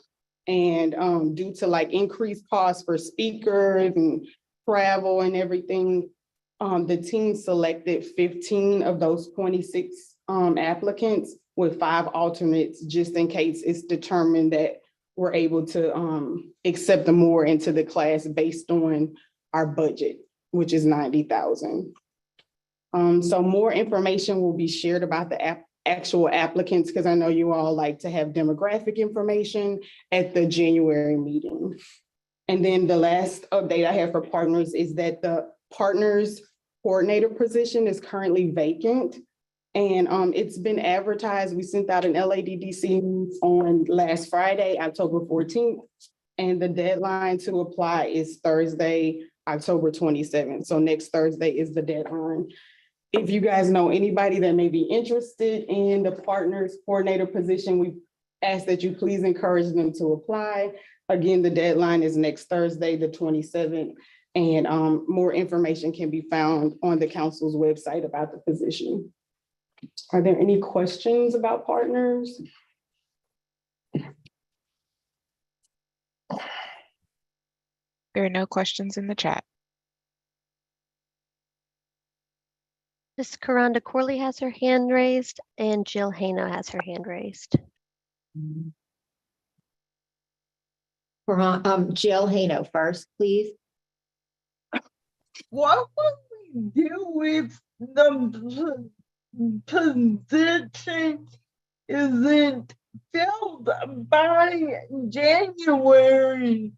and due to increased costs for speakers and travel and everything. The team selected 15 of those 26 applicants with 5 alternates, just in case it's determined that we're able to accept them more into the class based on our budget, which is $90,000. So more information will be shared about the actual applicants, because I know you all like to have demographic information at the January meeting. And then the last update I have for partners is that the partners coordinator position is currently vacant. And it's been advertised. We sent out an LADDC news on last Friday, October 14th. And the deadline to apply is Thursday, October 27th. So next Thursday is the deadline. If you guys know anybody that may be interested in the partners coordinator position, we ask that you please encourage them to apply. Again, the deadline is next Thursday, the 27th, and more information can be found on the council's website about the position. Are there any questions about partners? There are no questions in the chat. Ms. Karanda Corley has her hand raised and Jill Hano has her hand raised. Jill Hano first, please. What would we do if the position isn't filled by January?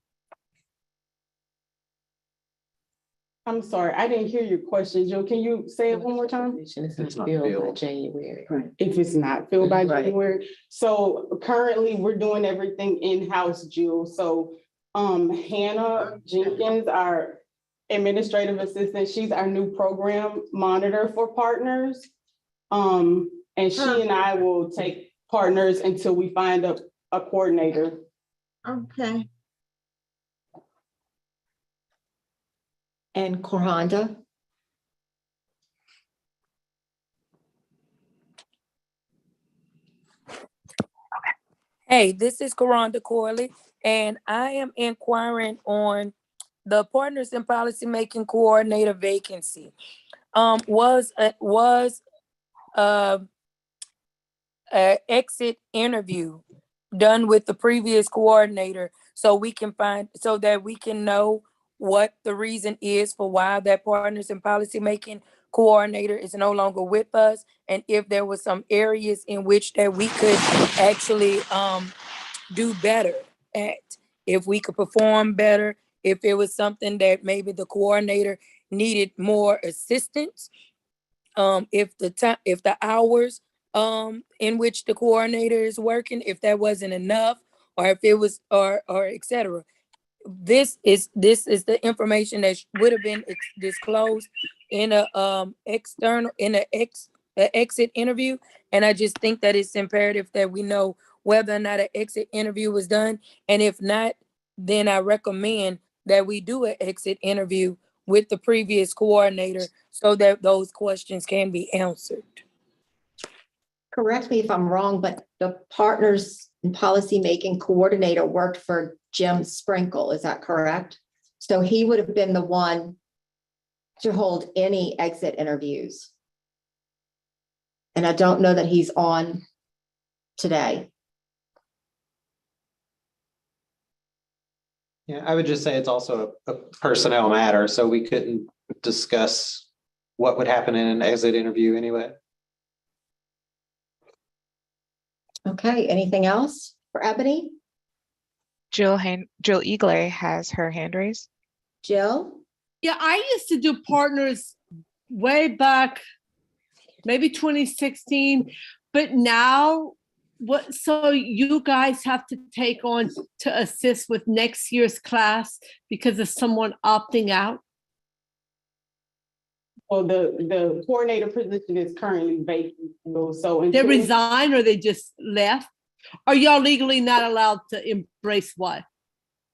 I'm sorry, I didn't hear your question, Joe. Can you say it one more time? It's not filled. January. If it's not filled by Right. January. So currently, we're doing everything in-house, Jill. So Hannah Jenkins, our administrative assistant, she's our new program monitor for partners. And she and I will take partners until we find a coordinator. Okay. And Korhanda. Hey, this is Karonda Corley, and I am inquiring on the Partners in Policymaking Coordinator vacancy. Was a exit interview done with the previous coordinator so that we can know what the reason is for why that Partners in Policymaking Coordinator is no longer with us, and if there were some areas in which that we could actually do better at, if we could perform better, if it was something that maybe the coordinator needed more assistance, if the hours in which the coordinator is working, if that wasn't enough, or if it was, or et cetera. This is the information that would have been disclosed in a exit interview. And I just think that it's imperative that we know whether or not an exit interview was done. And if not, then I recommend that we do an exit interview with the previous coordinator so that those questions can be answered. Correct me if I'm wrong, but the Partners in Policymaking Coordinator worked for Jim Sprinkle, is that correct? So he would have been the one to hold any exit interviews. And I don't know that he's on today. Yeah, I would just say it's also a personnel matter, so we couldn't discuss what would happen in an exit interview anyway. Okay, anything else for Ebony? Jill Eagley has her hand raised. Jill? Yeah, I used to do partners way back, maybe 2016, but now so you guys have to take on to assist with next year's class because of someone opting out? Well, the coordinator position is currently vacant, so. They resigned or they just left? Are y'all legally not allowed to embrace what?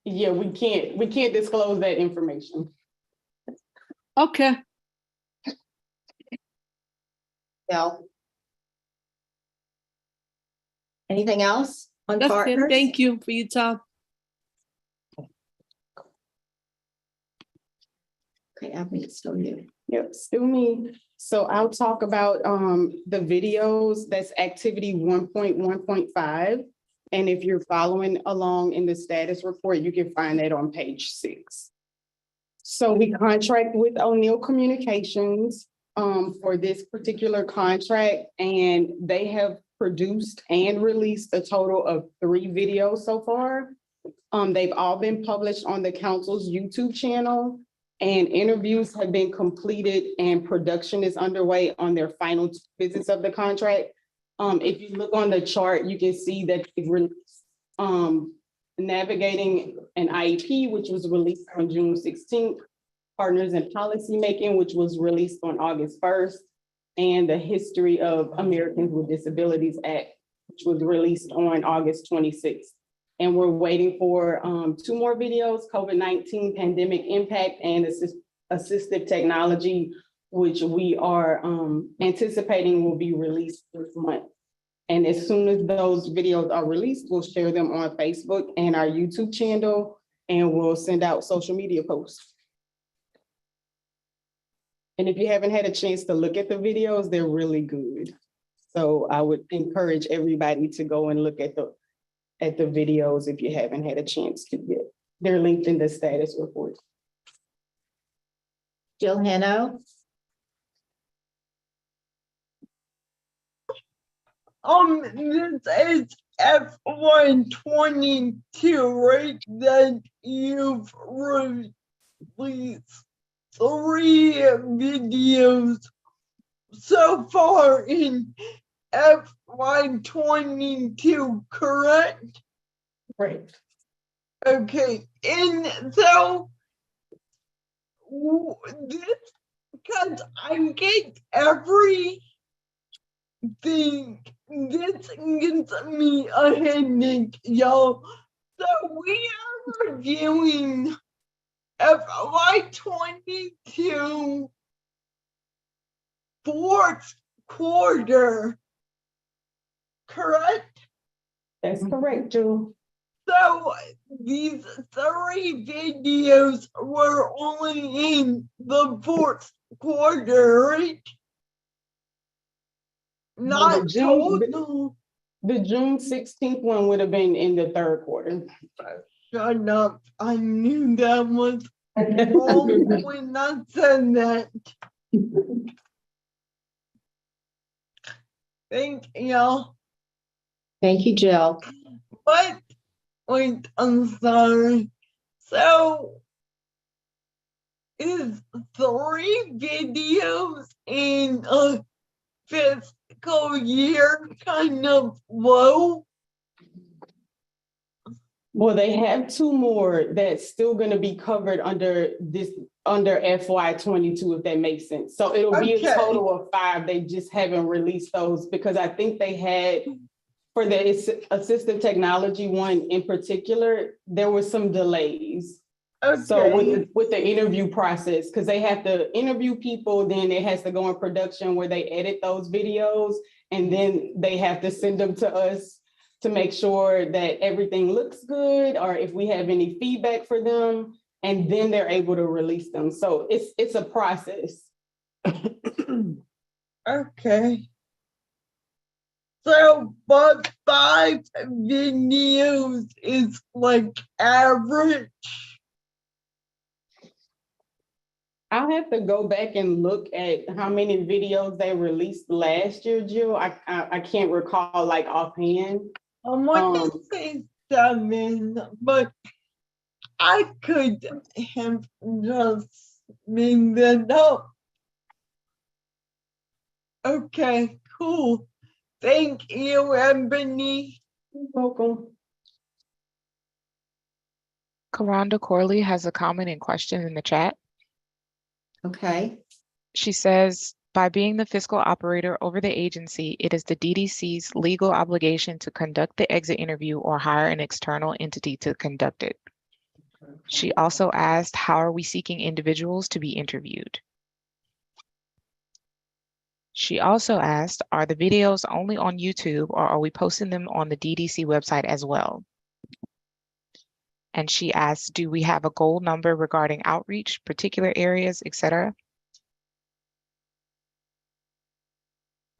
Yeah, we can't disclose that information. Okay. No. Anything else on That's it. partners? Thank you for your time. Okay, Ebony, it's still you. Yep, still me. So I'll talk about the videos. That's activity 1.1.5. And if you're following along in the status report, you can find that on page 6. So we contract with O'Neill Communications for this particular contract, and they have produced and released a total of 3 videos so far. They've all been published on the council's YouTube channel, and interviews have been completed and production is underway on their final visits of the contract. If you look on the chart, you can see that they've released Navigating an IEP, which was released on June 16th. Partners in Policymaking, which was released on August 1st, and the History of Americans with Disabilities Act, which was released on August 26th. And we're waiting for 2 more videos, COVID-19 pandemic impact and assistive technology, which we are anticipating will be released this month. And as soon as those videos are released, we'll share them on Facebook and our YouTube channel, and we'll send out social media posts. And if you haven't had a chance to look at the videos, they're really good. So I would encourage everybody to go and look at the videos if you haven't had a chance to yet. They're linked in the status report. Jill Hano. This is FY22, right? That you've released 3 videos so far in FY22, correct? Right. Okay, and so this, because I get everything, this gives me a headache, y'all. So we are reviewing FY22 fourth quarter, correct? That's correct, Jill. So these 3 videos were only in the fourth quarter, right? Not total. The June 16th one would have been in the 3rd quarter. Shut up. I knew that was wrong when I said that. Thank y'all. Thank you, Jill. But wait, I'm sorry. So is 3 videos in a fiscal year kind of low? Well, they have 2 more that's still gonna be covered under FY22, if that makes sense. So it'll be a total of 5. They just haven't released those because I think they had, for the assistive technology one in particular, there were some delays. Okay. So with the interview process, because they have to interview people, then it has to go in production where they edit those videos, and then they have to send them to us to make sure that everything looks good, or if we have any feedback for them, and then they're able to release them. So it's a process. Okay. So, but 5 videos is like average. I'll have to go back and look at how many videos they released last year, Jill. I can't recall like offhand. I'm going to say 7, but I could have just made that up. Okay, cool. Thank you, Ebony. You're welcome. Karonda Corley has a comment and question in the chat. Okay. She says, by being the fiscal operator over the agency, it is the DDC's legal obligation to conduct the exit interview or hire an external entity to conduct it. She also asked, how are we seeking individuals to be interviewed? She also asked, are the videos only on YouTube or are we posting them on the DDC website as well? And she asked, do we have a goal number regarding outreach, particular areas, etc.?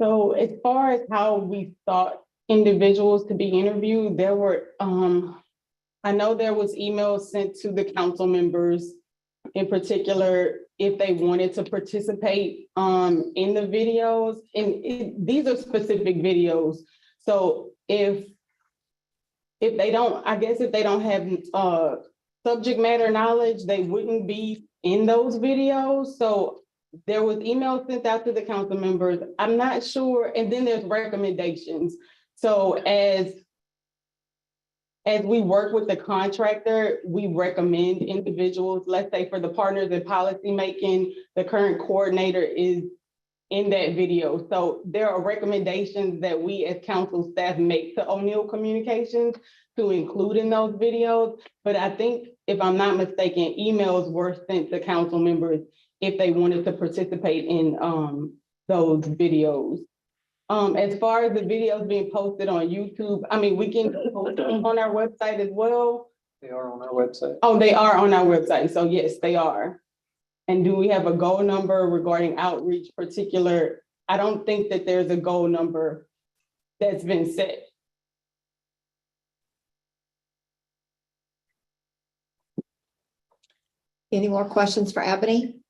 So as far as how we thought individuals to be interviewed, there were, I know there was emails sent to the council members in particular if they wanted to participate in the videos. And these are specific videos. So if they don't, I guess if they don't have subject matter knowledge, they wouldn't be in those videos. So there was emails sent out to the council members. I'm not sure. And then there's recommendations. So as as we work with the contractor, we recommend individuals, let's say for the partners in policymaking, the current coordinator is in that video. So there are recommendations that we as council staff make to O'Neill Communications to include in those videos. But I think, if I'm not mistaken, emails were sent to council members if they wanted to participate in those videos. As far as the videos being posted on YouTube, I mean, we can post them on our website as well. They are on our website. Oh, they are on our website. So yes, they are. And do we have a goal number regarding outreach particular? I don't think that there's a goal number that's been set. Any more questions for Ebony?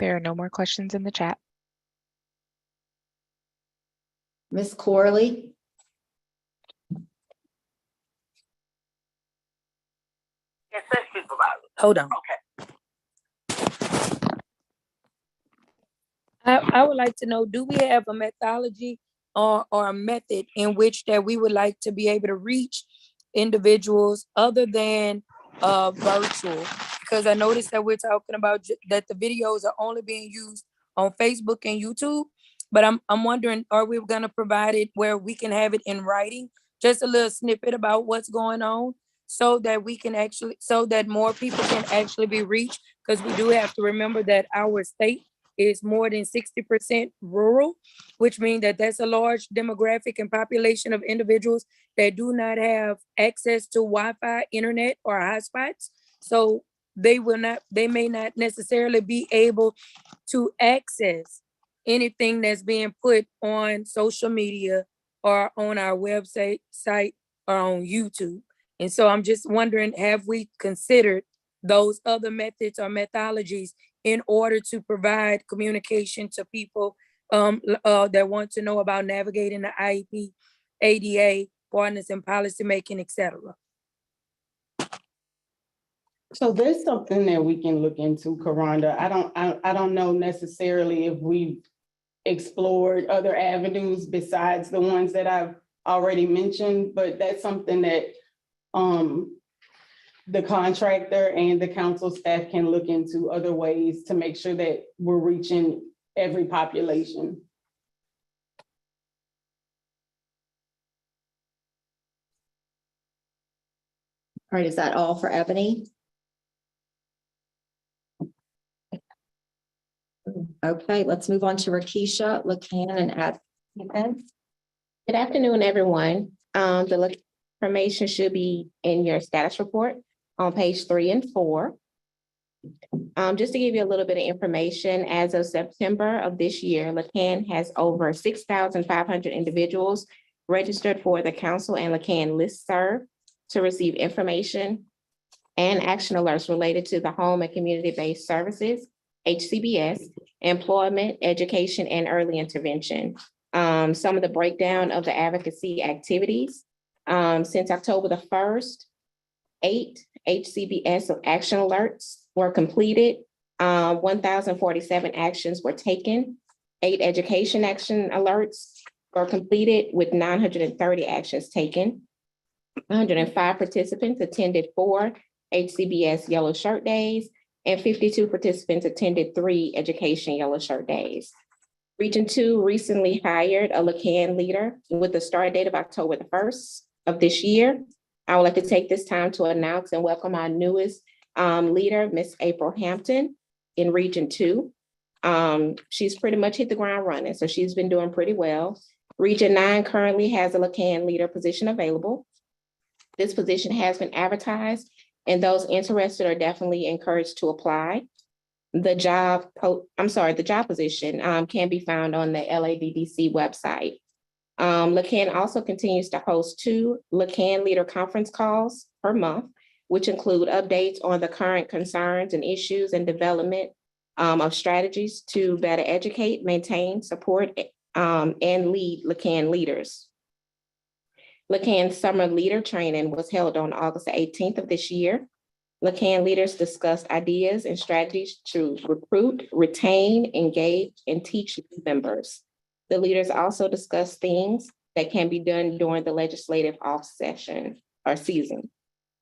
There are no more questions in the chat. Ms. Corley? Hold on. I would like to know, do we have a methodology or a method in which that we would like to be able to reach individuals other than virtual? Because I noticed that we're talking about that the videos are only being used on Facebook and YouTube. But I'm wondering, are we gonna provide it where we can have it in writing, just a little snippet about what's going on, so that we can actually, so that more people can actually be reached? Because we do have to remember that our state is more than 60% rural, which means that that's a large demographic and population of individuals that do not have access to Wi-Fi, internet, or hotspots. So they may not necessarily be able to access anything that's being put on social media or on our website or on YouTube. And so I'm just wondering, have we considered those other methods or methodologies in order to provide communication to people that want to know about navigating the IEP, ADA, partners in policymaking, et cetera? So there's something that we can look into, Karanda. I don't know necessarily if we've explored other avenues besides the ones that I've already mentioned, but that's something that the contractor and the council staff can look into, other ways to make sure that we're reaching every population. All right, is that all for Ebony? Okay, let's move on to Rakisha, LaCan, and Adkins. Good afternoon, everyone. The information should be in your status report on page 3 and 4. Just to give you a little bit of information, as of September of this year, LaCan has over 6,500 individuals registered for the council and LaCan listserv to receive information and action alerts related to the home and community-based services, HCBS, employment, education, and early intervention. Some of the breakdown of the advocacy activities. Since October the 1st, 8 HCBS action alerts were completed. 1,047 actions were taken. 8 education action alerts were completed with 930 actions taken. 105 participants attended 4 HCBS Yellow Shirt Days, and 52 participants attended 3 education Yellow Shirt Days. Region 2 recently hired a LaCan leader with the start date of October the 1st of this year. I would like to take this time to announce and welcome our newest leader, Miss April Hampton in Region 2. She's pretty much hit the ground running, so she's been doing pretty well. Region 9 currently has a LaCan leader position available. This position has been advertised, and those interested are definitely encouraged to apply. The job position can be found on the LADDC website. LaCan also continues to host 2 LaCan Leader Conference calls per month, which include updates on the current concerns and issues and development of strategies to better educate, maintain, support, and lead LaCan leaders. LaCan Summer Leader Training was held on August 18th of this year. LaCan leaders discussed ideas and strategies to recruit, retain, engage, and teach members. The leaders also discussed things that can be done during the legislative off session or season.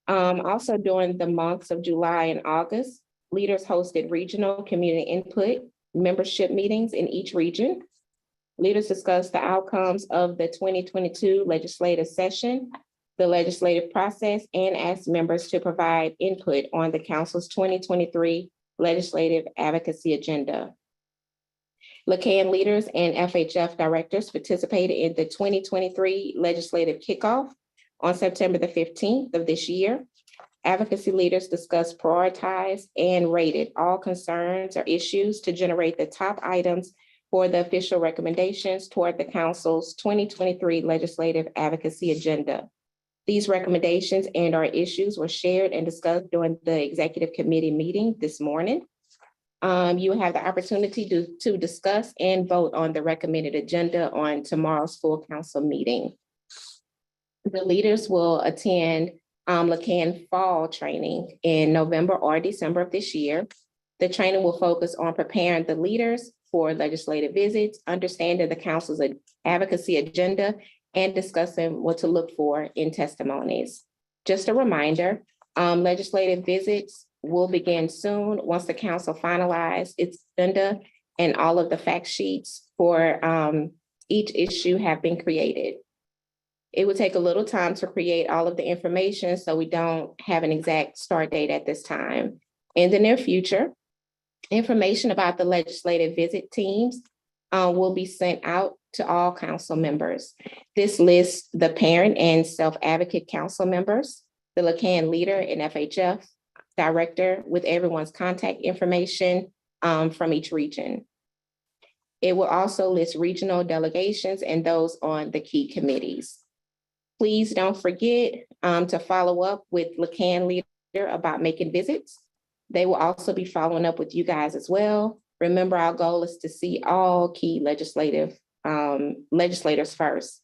Also during the months of July and August, leaders hosted regional community input membership meetings in each region. Leaders discussed the outcomes of the 2022 legislative session, the legislative process, and asked members to provide input on the council's 2023 legislative advocacy agenda. LaCan leaders and FHF directors participated in the 2023 legislative kickoff on September the 15th of this year. Advocacy leaders discussed, prioritized, and rated all concerns or issues to generate the top items for the official recommendations toward the council's 2023 legislative advocacy agenda. These recommendations and our issues were shared and discussed during the executive committee meeting this morning. You will have the opportunity to discuss and vote on the recommended agenda on tomorrow's full council meeting. The leaders will attend LaCan Fall Training in November or December of this year. The training will focus on preparing the leaders for legislative visits, understanding the council's advocacy agenda, and discussing what to look for in testimonies. Just a reminder, legislative visits will begin soon once the council finalizes its agenda and all of the fact sheets for each issue have been created. It will take a little time to create all of the information, so we don't have an exact start date at this time. In the near future, information about the legislative visit teams will be sent out to all council members. This lists the parent and self-advocate council members, the LaCan leader and FHF director with everyone's contact information from each region. It will also list regional delegations and those on the key committees. Please don't forget to follow up with LaCan leader about making visits. They will also be following up with you guys as well. Remember, our goal is to see all key legislators first.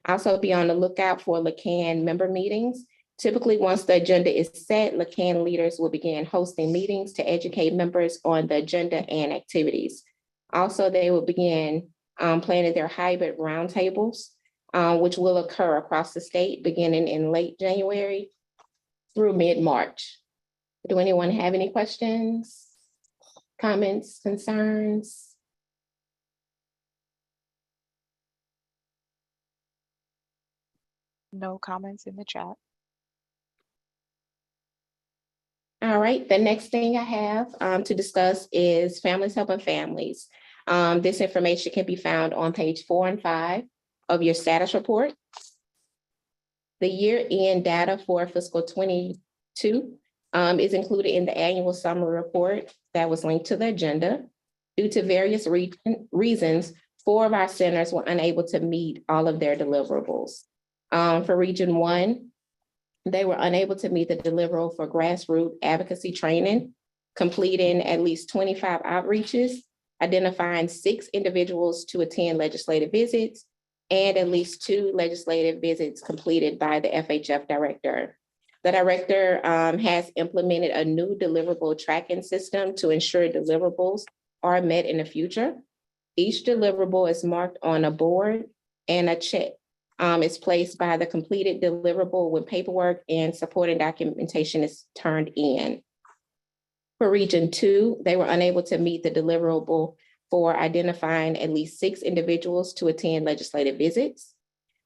Also be on the lookout for LaCan member meetings. Typically, once the agenda is set, LaCan leaders will begin hosting meetings to educate members on the agenda and activities. Also, they will begin planning their hybrid roundtables, which will occur across the state beginning in late January through mid-March. Do anyone have any questions, comments, concerns? No comments in the chat. All right, the next thing I have to discuss is Families Helping Families. This information can be found on page 4 and 5 of your status report. The year-end data for fiscal 22 is included in the annual summary report that was linked to the agenda. Due to various reasons, 4 of our centers were unable to meet all of their deliverables. For Region 1, they were unable to meet the deliverable for grassroots advocacy training, completing at least 25 outreaches, identifying 6 individuals to attend legislative visits, and at least 2 legislative visits completed by the FHF director. The director has implemented a new deliverable tracking system to ensure deliverables are met in the future. Each deliverable is marked on a board, and a check is placed by the completed deliverable when paperwork and supporting documentation is turned in. For Region 2, they were unable to meet the deliverable for identifying at least 6 individuals to attend legislative visits.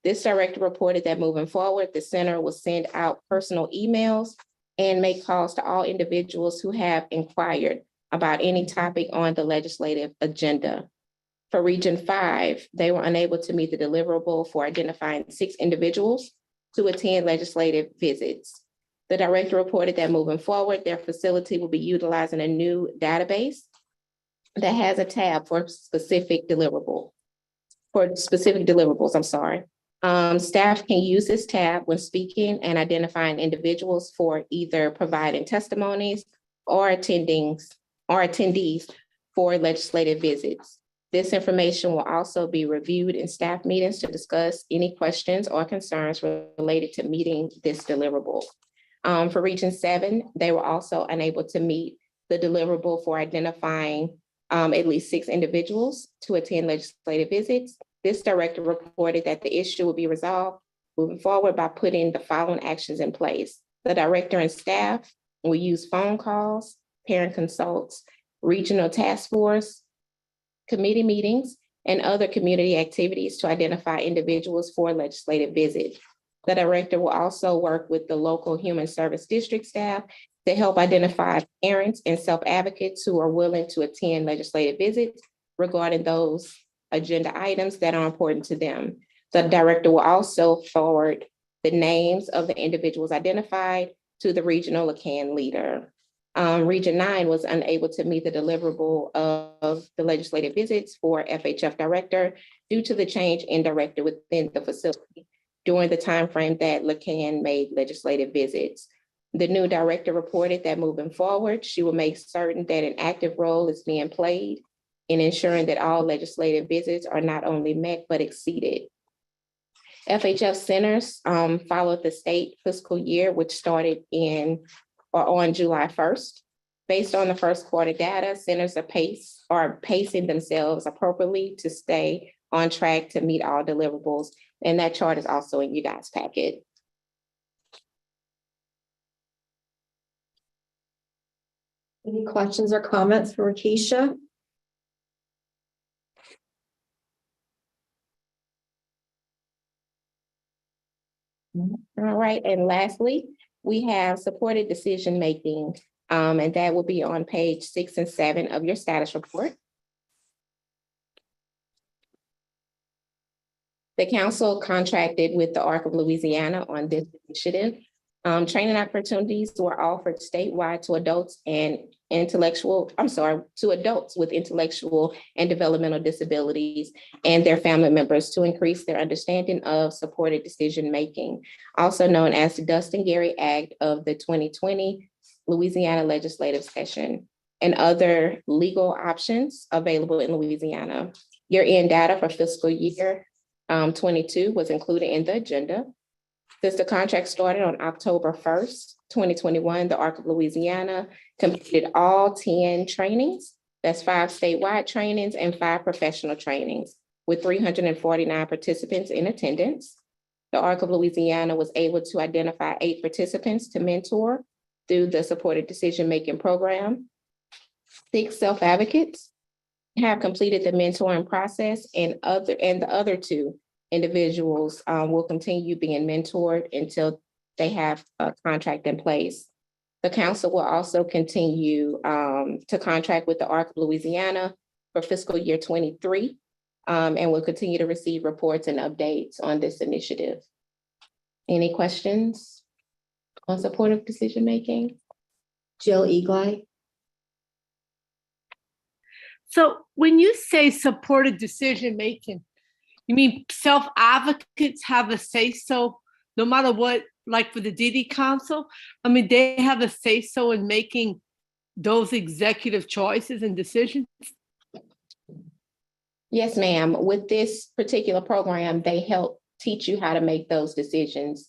This director reported that moving forward, the center will send out personal emails and make calls to all individuals who have inquired about any topic on the legislative agenda. For Region 5, they were unable to meet the deliverable for identifying 6 individuals to attend legislative visits. The director reported that moving forward, their facility will be utilizing a new database that has a tab for specific deliverables, Staff can use this tab when speaking and identifying individuals for either providing testimonies or attendees for legislative visits. This information will also be reviewed in staff meetings to discuss any questions or concerns related to meeting this deliverable. For Region 7, they were also unable to meet the deliverable for identifying at least 6 individuals to attend legislative visits. This director reported that the issue will be resolved moving forward by putting the following actions in place. The director and staff will use phone calls, parent consults, regional task force, committee meetings, and other community activities to identify individuals for legislative visits. The director will also work with the local human service district staff to help identify parents and self-advocates who are willing to attend legislative visits regarding those agenda items that are important to them. The director will also forward the names of the individuals identified to the regional LACAN leader. Region 9 was unable to meet the deliverable of the legislative visits for FHF director due to the change in director within the facility during the timeframe that LACAN made legislative visits. The new director reported that moving forward, she will make certain that an active role is being played in ensuring that all legislative visits are not only met, but exceeded. FHF centers followed the state fiscal year, which started on July 1st. Based on the first quarter data, centers are pacing themselves appropriately to stay on track to meet all deliverables. And that chart is also in you guys' packet. Any questions or comments for Keisha? All right, and lastly, we have supported decision-making, and that will be on page 6 and 7 of your status report. The council contracted with the ARC of Louisiana on this initiative. Training opportunities were offered statewide to adults with intellectual and developmental disabilities and their family members to increase their understanding of supported decision-making, also known as the Dustin Gary Act of the 2020 Louisiana legislative session, and other legal options available in Louisiana. Year-end data for fiscal year 22 was included in the agenda. Since the contract started on October 1st, 2021, the ARC of Louisiana completed all 10 trainings. That's 5 statewide trainings and 5 professional trainings with 349 participants in attendance. The ARC of Louisiana was able to identify 8 participants to mentor through the supported decision-making program. 6 self-advocates have completed the mentoring process, and the other 2 individuals will continue being mentored until they have a contract in place. The council will also continue to contract with the ARC of Louisiana for fiscal year 23 and will continue to receive reports and updates on this initiative. Any questions on supportive decision-making? Jill Eagley. So when you say supported decision-making, you mean self-advocates have a say-so no matter what, like for the DD Council? I mean, they have a say-so in making those executive choices and decisions? Yes, ma'am. With this particular program, they help teach you how to make those decisions.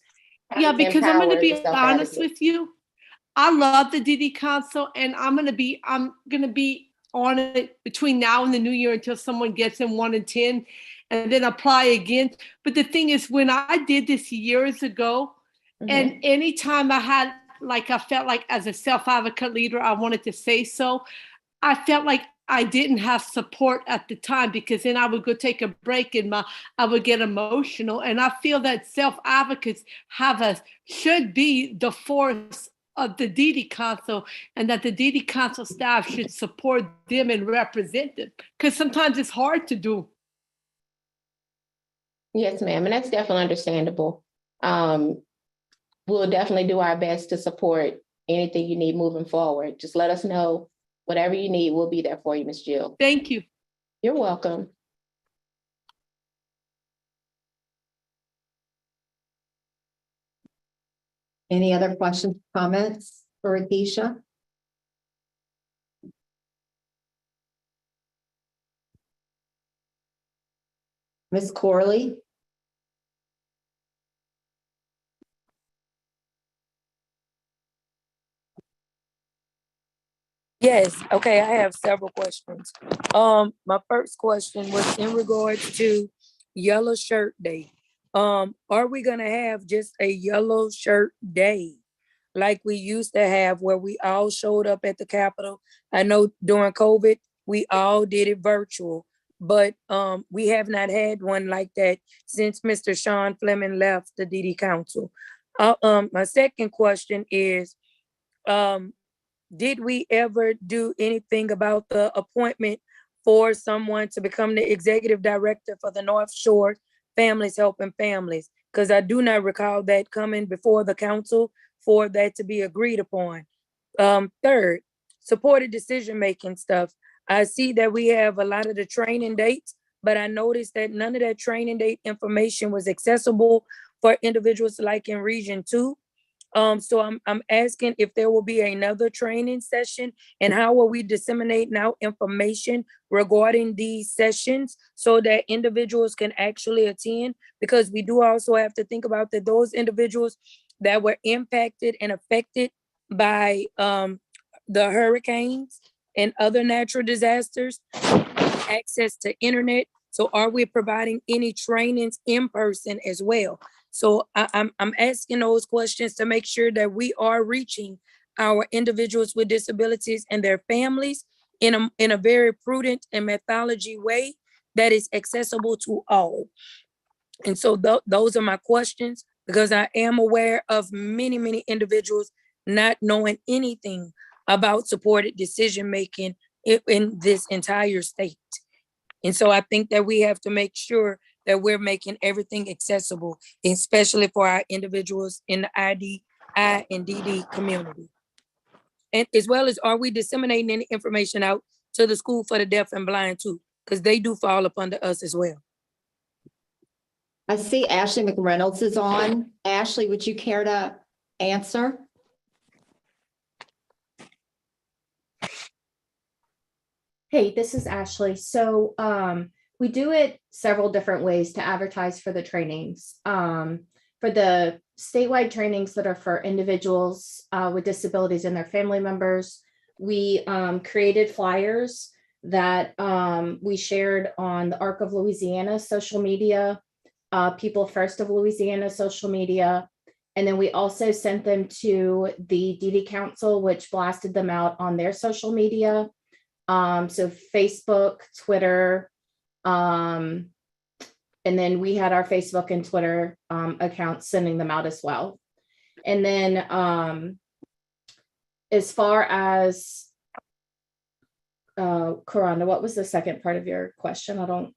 Yeah, because I'm going to be Empower honest self-advocates. with you. I love the DD Council, and I'm going to be on it between now and the new year until someone gets in 1 and 10, and then apply again. But the thing is, when I did this years ago, and anytime I felt like as a self-advocate leader, I wanted to say so, I felt like I didn't have support at the time, because then I would go take a break and I would get emotional. And I feel that self-advocates should be the force of the DD Council, and that the DD Council staff should support them and represent them, because sometimes it's hard to do. Yes, ma'am, and that's definitely understandable. We'll definitely do our best to support anything you need moving forward. Just let us know. Whatever you need, we'll be there for you, Ms. Jill. Thank you. You're welcome. Any other questions, comments for Keisha? Ms. Corley? Yes, okay, I have several questions. My first question was in regards to Yellow Shirt Day. Are we gonna have just a yellow shirt day? Like we used to have where we all showed up at the Capitol? I know during COVID, we all did it virtual, but we have not had one like that since Mr. Sean Fleming left the DD Council. My second question is, um, did we ever do anything about the appointment for someone to become the executive director for the North Shore Families Helping Families? Because I do not recall that coming before the council for that to be agreed upon. Third, supported decision-making stuff. I see that we have a lot of the training dates, but I noticed that none of that training date information was accessible for individuals like in Region 2. So I'm asking if there will be another training session and how will we disseminate now information regarding these sessions so that individuals can actually attend? Because we do also have to think about that those individuals that were impacted and affected by the hurricanes and other natural disasters, access to internet. So are we providing any trainings in person as well? So I'm asking those questions to make sure that we are reaching our individuals with disabilities and their families in a very prudent and methodology way that is accessible to all. And so those are my questions, because I am aware of many individuals not knowing anything about supported decision-making in this entire state. And so I think that we have to make sure that we're making everything accessible, especially for our individuals in the I and DD community. And as well as, are we disseminating any information out to the School for the Deaf and Blind too? Because they do fall up under us as well. I see Ashley McReynolds is on. Ashley, would you care to answer? Hey, this is Ashley. So we do it several different ways to advertise for the trainings. For the statewide trainings that are for individuals with disabilities and their family members, we created flyers that we shared on the ARC of Louisiana social media, People First of Louisiana social media. And then we also sent them to the DD Council, which blasted them out on their social media. So Facebook, Twitter, and then we had our Facebook and Twitter accounts sending them out as well. And then as far as Karanda, what was the second part of your question? I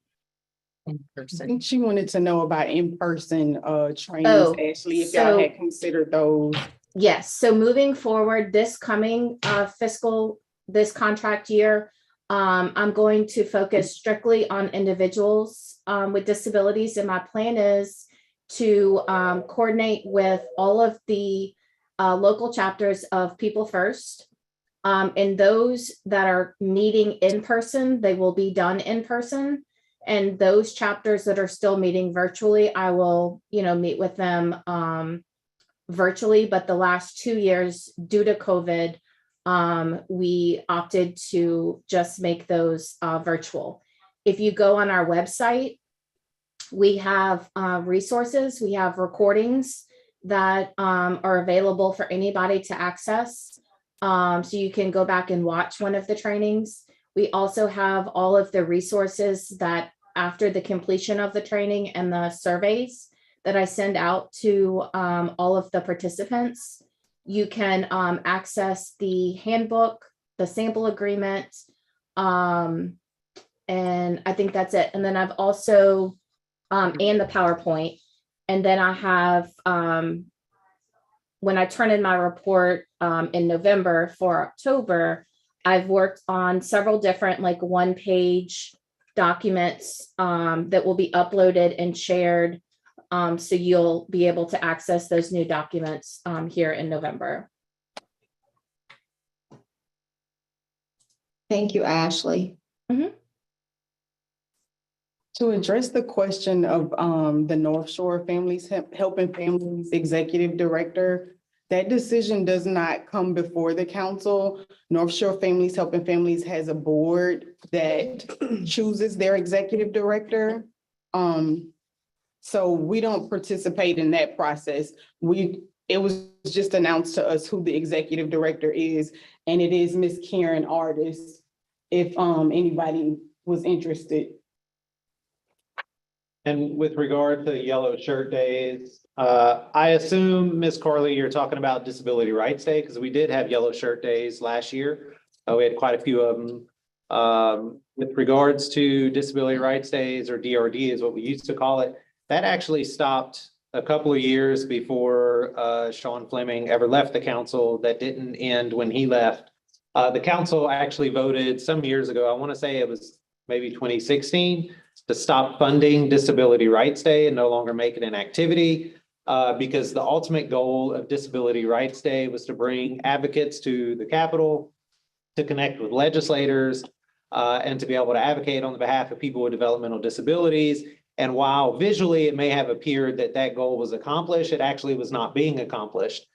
think she wanted to know about in-person trainings, Oh, Ashley, if y'all had considered those. Yes, so moving forward, this coming this contract year, I'm going to focus strictly on individuals with disabilities. And my plan is to coordinate with all of the local chapters of People First. And those that are meeting in person, they will be done in person. And those chapters that are still meeting virtually, I will, meet with them virtually. But the last 2 years, due to COVID, we opted to just make those virtual. If you go on our website, we have resources, we have recordings that are available for anybody to access. So you can go back and watch one of the trainings. We also have all of the resources that after the completion of the training and the surveys that I send out to all of the participants. You can access the handbook, the sample agreement, and I think that's it. And then I've also, and the PowerPoint. And then I have, when I turn in my report in November for October, I've worked on several different one-page documents that will be uploaded and shared. So you'll be able to access those new documents here in November. Thank you, Ashley. To address the question of the North Shore Families Helping Families Executive Director, That decision does not come before the council. North Shore Families Helping Families has a board that chooses their executive director. So we don't participate in that process. It was just announced to us who the executive director is, and it is Miss Karen Artis, if anybody was interested. And with regard to Yellow Shirt Days, I assume, Ms. Corley, you're talking about Disability Rights Day, because we did have Yellow Shirt Days last year. We had quite a few of them. With regards to Disability Rights Days, or DRD is what we used to call it, that actually stopped a couple of years before Sean Fleming ever left the council. That didn't end when he left. The council actually voted some years ago, I want to say it was maybe 2016, to stop funding Disability Rights Day and no longer make it an activity, because the ultimate goal of Disability Rights Day was to bring advocates to the Capitol, to connect with legislators, and to be able to advocate on the behalf of people with developmental disabilities. And while visually it may have appeared that that goal was accomplished, it actually was not being accomplished,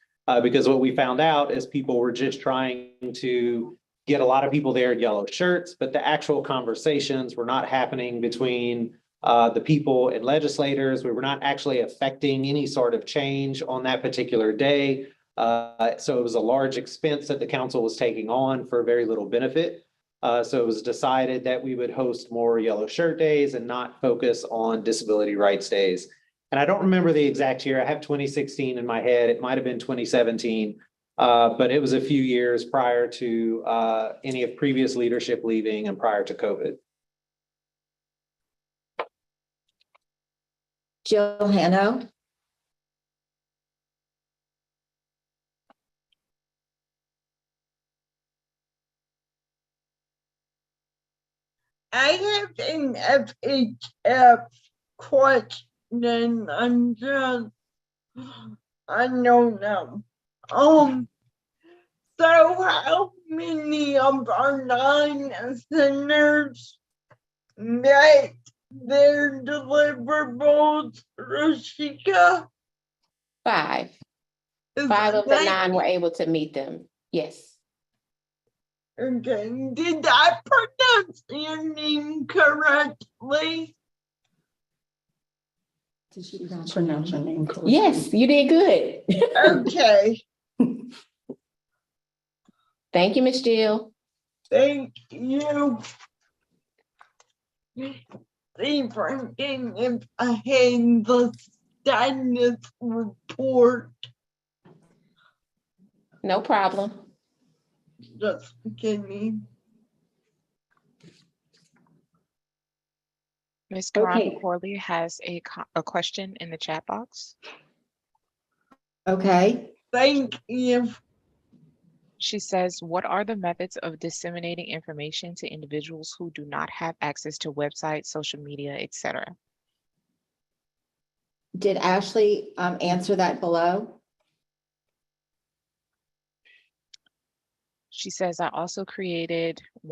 because what we found out is people were just trying to get a lot of people there in yellow shirts, but the actual conversations were not happening between the people and legislators. We were not actually affecting any sort of change on that particular day. So it was a large expense that the council was taking on for very little benefit. So it was decided that we would host more Yellow Shirt Days and not focus on Disability Rights Days. And I don't remember the exact year. I have 2016 in my head. It might have been 2017. But it was a few years prior to any of previous leadership leaving and prior to COVID. Jill Hano. I have an FHF question. I don't know. So how many of our 9 centers met their deliverables, Rashika? 5. 5 of the 9 were able to meet them. Yes. Okay, did I pronounce your name correctly? Did she pronounce your name correctly? Yes, you did good. Okay. Thank you, Ms. Jill. Thank you. See, Franklin, if I had the status report. No problem. Just kidding. Ms. Okay. Karan Corley has a question in the chat box. Okay. Thank you. She says, what are the methods of disseminating information to individuals who do not have access to websites, social media, etc.? Did Ashley answer that below? She says, I also created a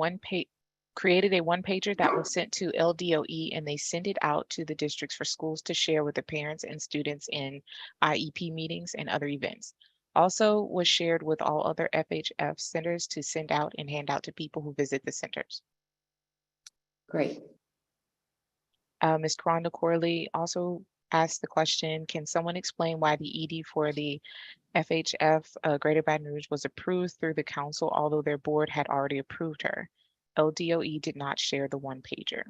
one-pager that was sent to LDOE, and they send it out to the districts for schools to share with the parents and students in IEP meetings and other events. Also was shared with all other FHF centers to send out and hand out to people who visit the centers. Great. Ms. Karan Corley also asked the question, can someone explain why the ED for the FHF Greater Baton Rouge was approved through the council, although their board had already approved her? LDOE did not share the one-pager.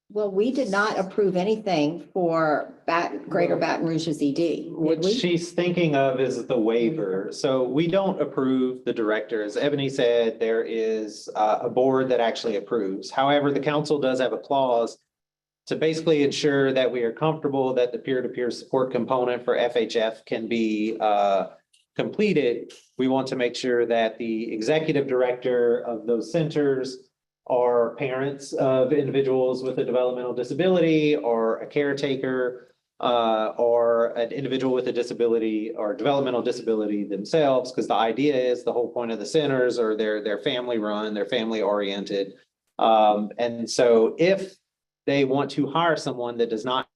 Well, we did not approve anything for Greater Baton Rouge's ED. What she's thinking of is the waiver. So we don't approve the director. As Ebony said, there is a board that actually approves. However, the council does have a clause to basically ensure that we are comfortable that the peer-to-peer support component for FHF can be completed. We want to make sure that the executive director of those centers are parents of individuals with a developmental disability, or a caretaker, or an individual with a disability or developmental disability themselves, because the idea is the whole point of the centers are they're family run, they're family oriented. And so if they want to hire someone that does not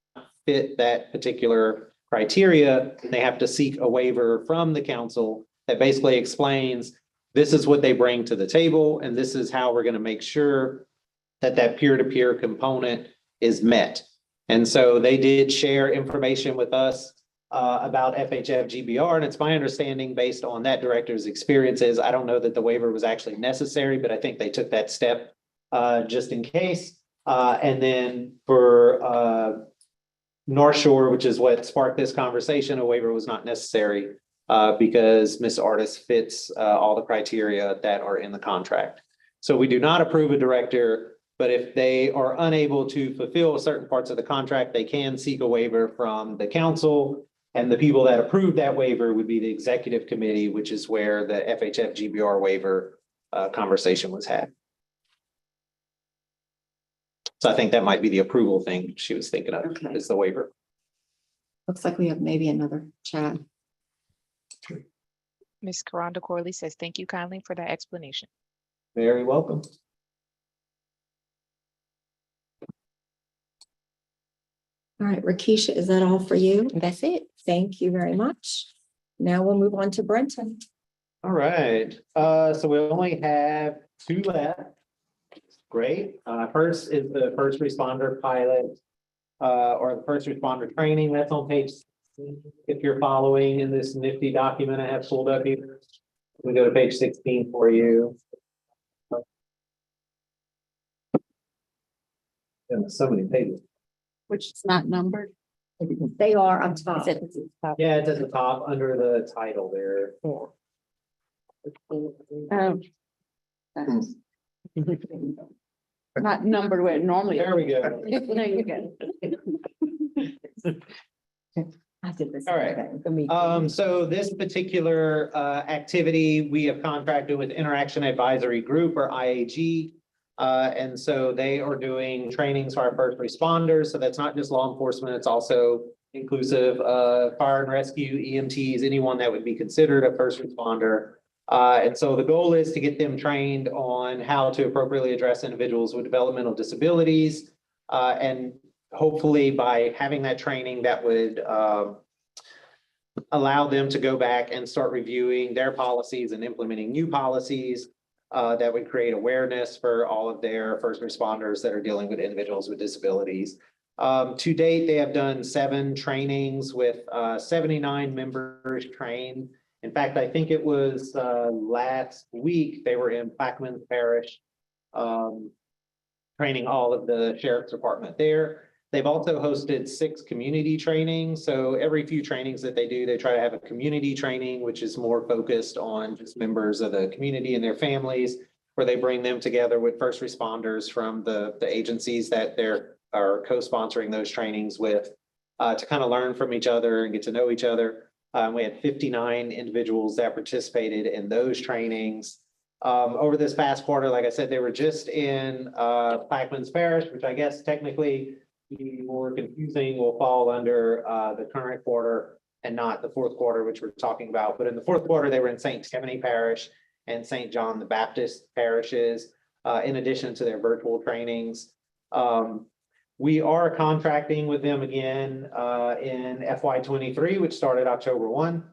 fit that particular criteria, and they have to seek a waiver from the council that basically explains this is what they bring to the table, and this is how we're going to make sure that that peer-to-peer component is met. And so they did share information with us about FHF GBR, and it's my understanding based on that director's experiences, I don't know that the waiver was actually necessary, but I think they took that step just in case. And then for North Shore, which is what sparked this conversation, a waiver was not necessary because Ms. Artis fits all the criteria that are in the contract. So we do not approve a director, but if they are unable to fulfill certain parts of the contract, they can seek a waiver from the council. And the people that approve that waiver would be the executive committee, which is where the FHF GBR waiver conversation was had. So I think that might be the approval thing she was thinking of, Okay. is the waiver. Looks like we have maybe another chat. Ms. Karonda Corley says, thank you kindly for that explanation. Very welcome. All right, Rakisha, is that all for you? That's it. Thank you very much. Now we'll move on to Brenton. All right, so we only have 2 left. Great. First is the first responder pilot, or the first responder training. That's on page 16. If you're following in this nifty document I have pulled up here. We go to page 16 for you. So many pages. Which is not numbered. They are on top. Yeah, it's at the top under the title there. Not numbered where it normally. There we go. No, you're good. I did this. All right. So this particular activity, we have contracted with Interaction Advisory Group, or IAG. And so they are doing trainings for our first responders. So that's not just law enforcement, it's also inclusive of fire and rescue, EMTs, anyone that would be considered a first responder. And so the goal is to get them trained on how to appropriately address individuals with developmental disabilities. And hopefully by having that training, that would allow them to go back and start reviewing their policies and implementing new policies that would create awareness for all of their first responders that are dealing with individuals with disabilities. To date, they have done 7 trainings with 79 members trained. In fact, I think it was last week, they were in Plaquemines Parish, training all of the sheriff's department there. They've also hosted 6 community trainings. So every few trainings that they do, they try to have a community training, which is more focused on just members of the community and their families, where they bring them together with first responders from the agencies that they're co-sponsoring those trainings with, to kind of learn from each other and get to know each other. We had 59 individuals that participated in those trainings. Over this past quarter, like I said, they were just in Plaquemines Parish, which I guess technically be more confusing, will fall under the current quarter and not the fourth quarter, which we're talking about. But in the fourth quarter, they were in St. Tammany Parish and St. John the Baptist parishes, in addition to their virtual trainings. We are contracting with them again in FY23, which started October 1,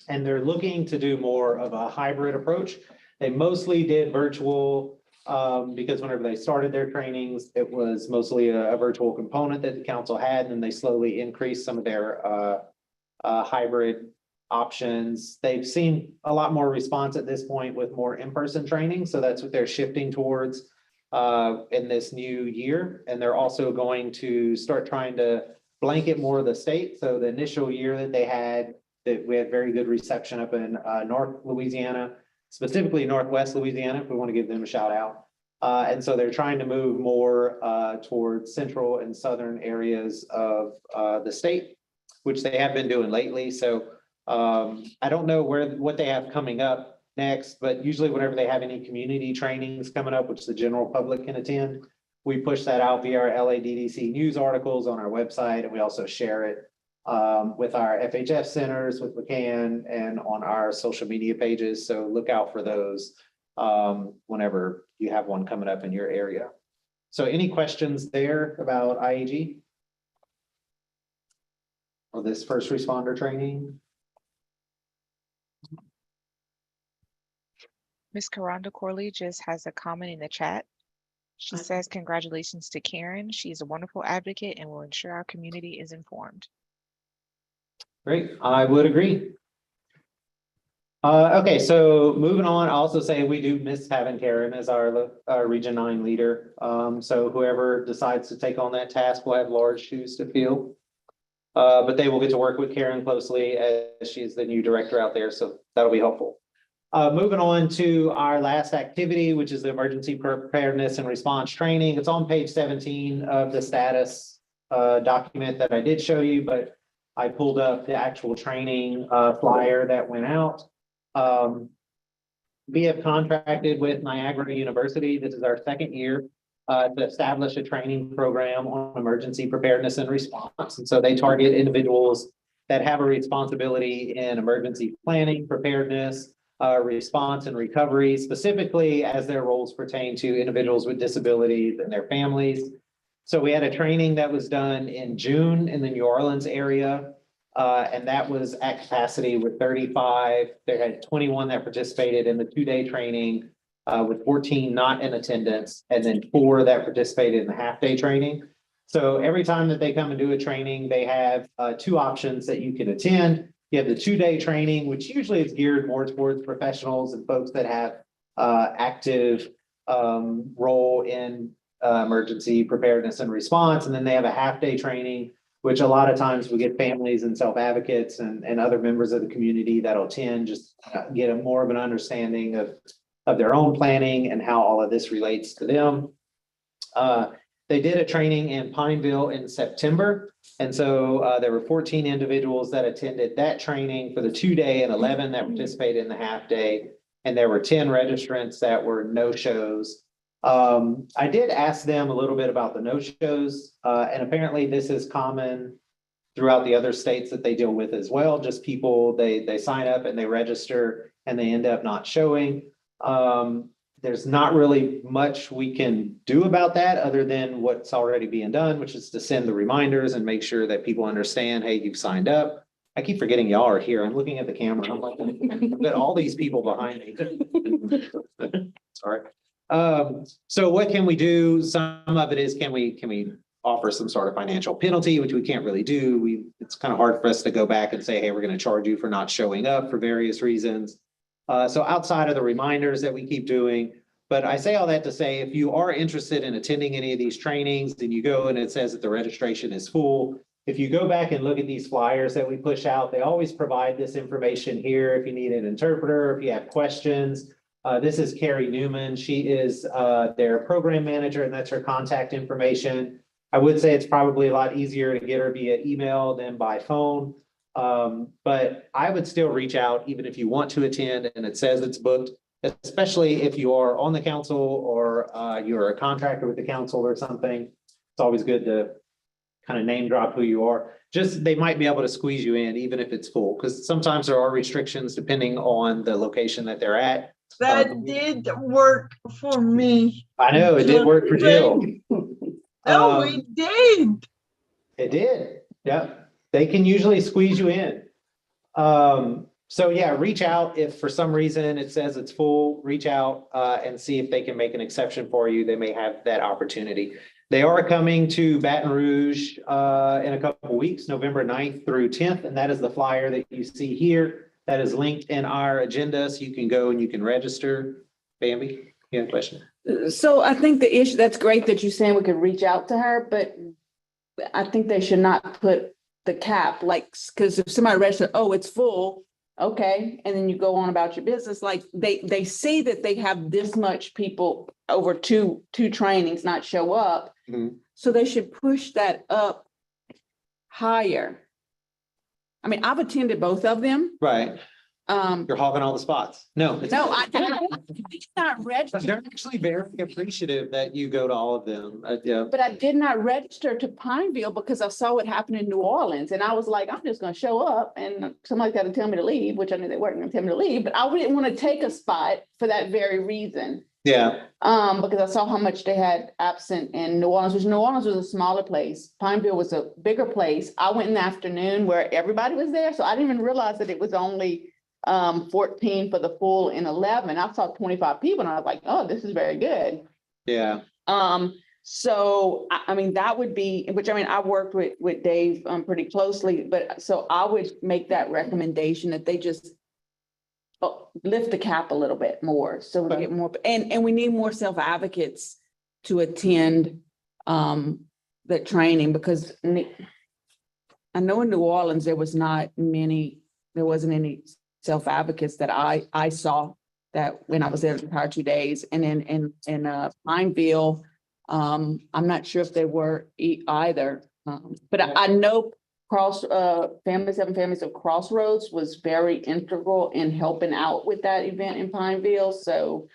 and they're looking to do more of a hybrid approach. They mostly did virtual because whenever they started their trainings, it was mostly a virtual component that the council had, and then they slowly increased some of their hybrid options. They've seen a lot more response at this point with more in-person training, so that's what they're shifting towards in this new year. And they're also going to start trying to blanket more of the state. So the initial year that they had, that we had very good reception up in North Louisiana, specifically Northwest Louisiana, if we want to give them a shout out. And so they're trying to move more towards central and southern areas of the state, which they have been doing lately. So I don't know what they have coming up next, but usually whenever they have any community trainings coming up, which the general public can attend, we push that out via our LADDC news articles on our website, and we also share it with our FHF centers, with McCann, and on our social media pages. So look out for those whenever you have one coming up in your area. So any questions there about IAG? for this first responder training. Ms. Karanda Corley just has a comment in the chat. She says, congratulations to Karen. She's a wonderful advocate and will ensure our community is informed. Great, I would agree. Okay, so moving on, I'll also say we do miss having Karen as our Region 9 leader. So whoever decides to take on that task will have large shoes to fill. But they will get to work with Karen closely as she's the new director out there, so that'll be helpful. Moving on to our last activity, which is the emergency preparedness and response training. It's on page 17 of the status document that I did show you, but I pulled up the actual training flyer that went out. We have contracted with Niagara University. This is our second year to establish a training program on emergency preparedness and response. And so they target individuals that have a responsibility in emergency planning, preparedness, response and recovery, specifically as their roles pertain to individuals with disabilities and their families. So we had a training that was done in June in the New Orleans area. And that was at capacity with 35. There had 21 that participated in the 2-day training with 14 not in attendance, and then 4 that participated in the half-day training. So every time that they come and do a training, they have 2 options that you can attend. You have the 2-day training, which usually is geared more towards professionals and folks that have active role in emergency preparedness and response. And then they have a half-day training, which a lot of times we get families and self-advocates and other members of the community that'll attend, just get a more of an understanding of their own planning and how all of this relates to them. They did a training in Pineville in September. And so there were 14 individuals that attended that training for the 2-day and 11 that participated in the half-day. And there were 10 registrants that were no-shows. I did ask them a little bit about the no-shows, and apparently this is common throughout the other states that they deal with as well. Just people, they sign up and they register and they end up not showing. There's not really much we can do about that other than what's already being done, which is to send the reminders and make sure that people understand, hey, you've signed up. I keep forgetting y'all are here. I'm looking at the camera. I'm like, I've got all these people behind me. Sorry. So what can we do? Some of it is, can we offer some sort of financial penalty, which we can't really do. It's kind of hard for us to go back and say, hey, we're going to charge you for not showing up for various reasons. So outside of the reminders that we keep doing, but I say all that to say, if you are interested in attending any of these trainings, then you go and it says that the registration is full. If you go back and look at these flyers that we push out, they always provide this information here. If you need an interpreter, if you have questions. This is Carrie Newman. She is their program manager, and that's her contact information. I would say it's probably a lot easier to get her via email than by phone. But I would still reach out even if you want to attend and it says it's booked, especially if you are on the council or you're a contractor with the council or something. It's always good to kind of name drop who you are. Just they might be able to squeeze you in even if it's full, because sometimes there are restrictions depending on the location that they're at. That did work for me. I know it did work for Jill. No, it did. It did. Yep. They can usually squeeze you in. So yeah, reach out if for some reason it says it's full, reach out and see if they can make an exception for you. They may have that opportunity. They are coming to Baton Rouge in a couple of weeks, November 9th through 10th. And that is the flyer that you see here. That is linked in our agenda, so you can go and you can register. Bambi, you have a question? So I think the issue, that's great that you're saying we could reach out to her, but I think they should not put the cap, like, because if somebody registers, oh, it's full, okay, and then you go on about your business, like they say that they have this much people over two trainings not show up. Mm-hmm. So they should push that up higher. I mean, I've attended both of them. Right. You're hogging all the spots. No. I did not register. They're actually very appreciative that you go to all of them. Yeah. But I did not register to Pineville because I saw what happened in New Orleans. And I was like, I'm just going to show up and somebody's got to tell me to leave, which I knew they weren't going to tell me to leave. But I didn't want to take a spot for that very reason. Yeah, Because I saw how much they had absent in New Orleans, which New Orleans was a smaller place. Pineville was a bigger place. I went in the afternoon where everybody was there, so I didn't even realize that it was only 14 for the full and 11. I saw 25 people and I was like, oh, this is very good. yeah. So I mean, that would be, which I mean, I worked with Dave pretty closely, but so I would make that recommendation that they just lift the cap a little bit more, so we get more, and we need more self-advocates to attend that training, because I know in New Orleans, there wasn't any self-advocates that I saw that when I was there the entire 2 days. And then in Pineville, I'm not sure if they were either. But I know Seven Families of Crossroads was very integral in helping out with that event in Pineville. So,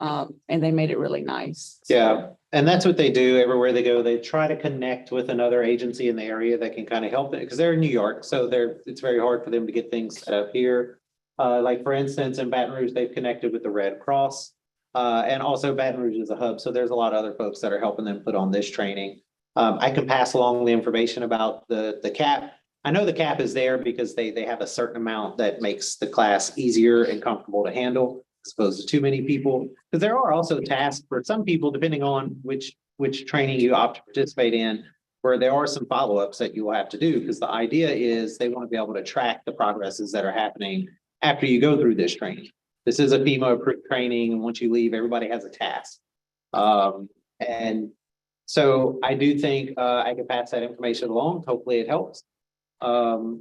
and they made it really nice. Yeah, and that's what they do everywhere they go. They try to connect with another agency in the area that can kind of help it, because they're in New York, so it's very hard for them to get things set up here. Like for instance, in Baton Rouge, they've connected with the Red Cross. And also Baton Rouge is a hub, so there's a lot of other folks that are helping them put on this training. I can pass along the information about the cap. I know the cap is there because they have a certain amount that makes the class easier and comfortable to handle, as opposed to too many people. Because there are also tasks for some people, depending on which training you opt to participate in, where there are some follow-ups that you will have to do, because the idea is they want to be able to track the progresses that are happening after you go through this training. This is a FEMA approved training, and once you leave, everybody has a task. And so I do think I can pass that information along. Hopefully it helps. But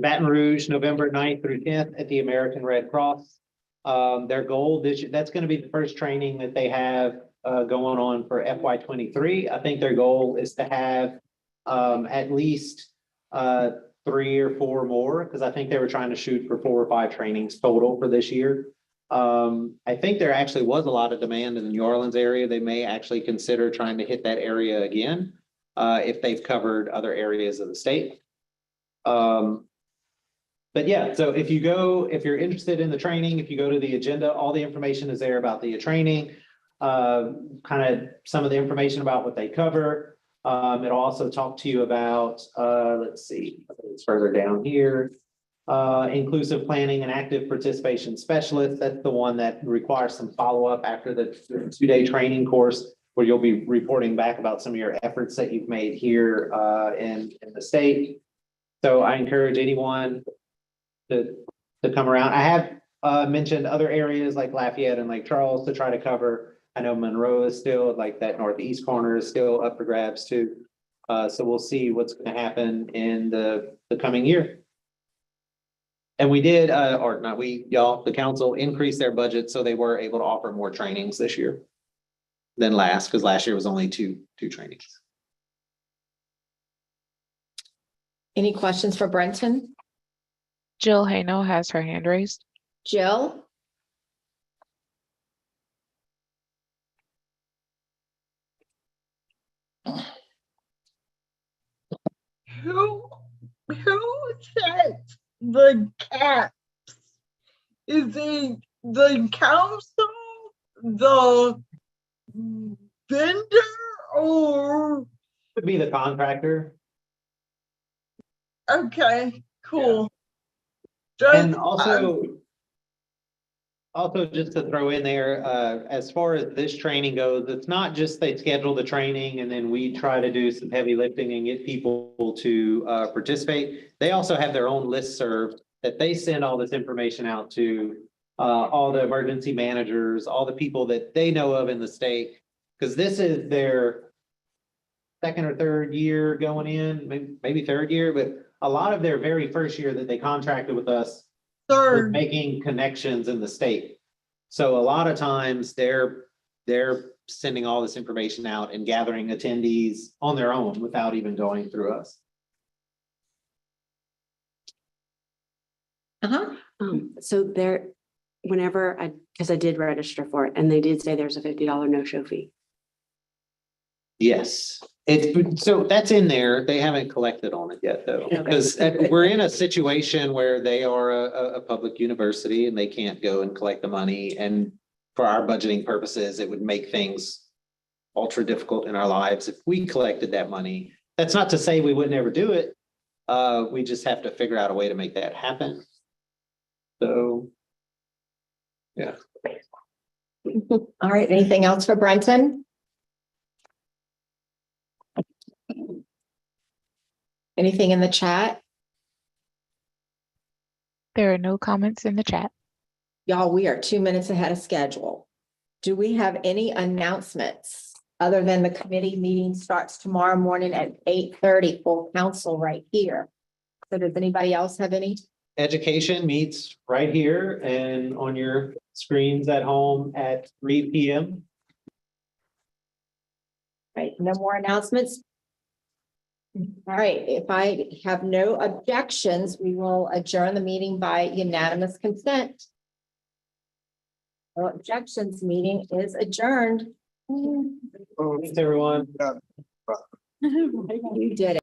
Baton Rouge, November 9th through 10th at the American Red Cross. Their goal this year, that's going to be the first training that they have going on for FY23. I think their goal is to have at least 3 or 4 more, because I think they were trying to shoot for 4 or 5 trainings total for this year. I think there actually was a lot of demand in the New Orleans area. They may actually consider trying to hit that area again if they've covered other areas of the state. But yeah, so if you're interested in the training, if you go to the agenda, all the information is there about the training, kind of some of the information about what they cover. It'll also talk to you about, let's see, it's further down here. Inclusive planning and active participation specialist. That's the one that requires some follow-up after the 2-day training course, where you'll be reporting back about some of your efforts that you've made here in the state. So I encourage anyone to come around. I have mentioned other areas like Lafayette and Lake Charles to try to cover. I know Monroe is still, like that northeast corner is still up for grabs too. So we'll see what's going to happen in the coming year. And we did, or not we, y'all, the council increased their budget, so they were able to offer more trainings this year than last, because last year was only two trainings. Any questions for Brenton? Jill Hano has her hand raised. Jill? Who sets the caps? Is it the council, the vendor, or? Would be the contractor. Okay, cool. And also just to throw in there, as far as this training goes, it's not just they schedule the training and then we try to do some heavy lifting and get people to participate. They also have their own listserv that they send all this information out to all the emergency managers, all the people that they know of in the state, because this is their second or third year going in, maybe third year, but a lot of their very first year that they contracted with us was making connections in the state. So a lot of times they're sending all this information out and gathering attendees on their own without even going through us. So there, whenever because I did register for it, and they did say there's a $50 no-show fee. Yes, so that's in there. They haven't collected on it yet, though, because we're in a situation where they are a public university and they can't go and collect the money. And for our budgeting purposes, it would make things ultra difficult in our lives if we collected that money. That's not to say we would never do it. We just have to figure out a way to make that happen. So, yeah. All right, anything else for Brenton? Anything in the chat? There are no comments in the chat. Y'all, we are 2 minutes ahead of schedule. Do we have any announcements other than the committee meeting starts tomorrow morning at 8:30, full council right here? So does anybody else have any? Education meets right here and on your screens at home at 3 p.m. Right, no more announcements? All right, if I have no objections, we will adjourn the meeting by unanimous consent. No objections, meeting is adjourned. Thanks, everyone. You did it.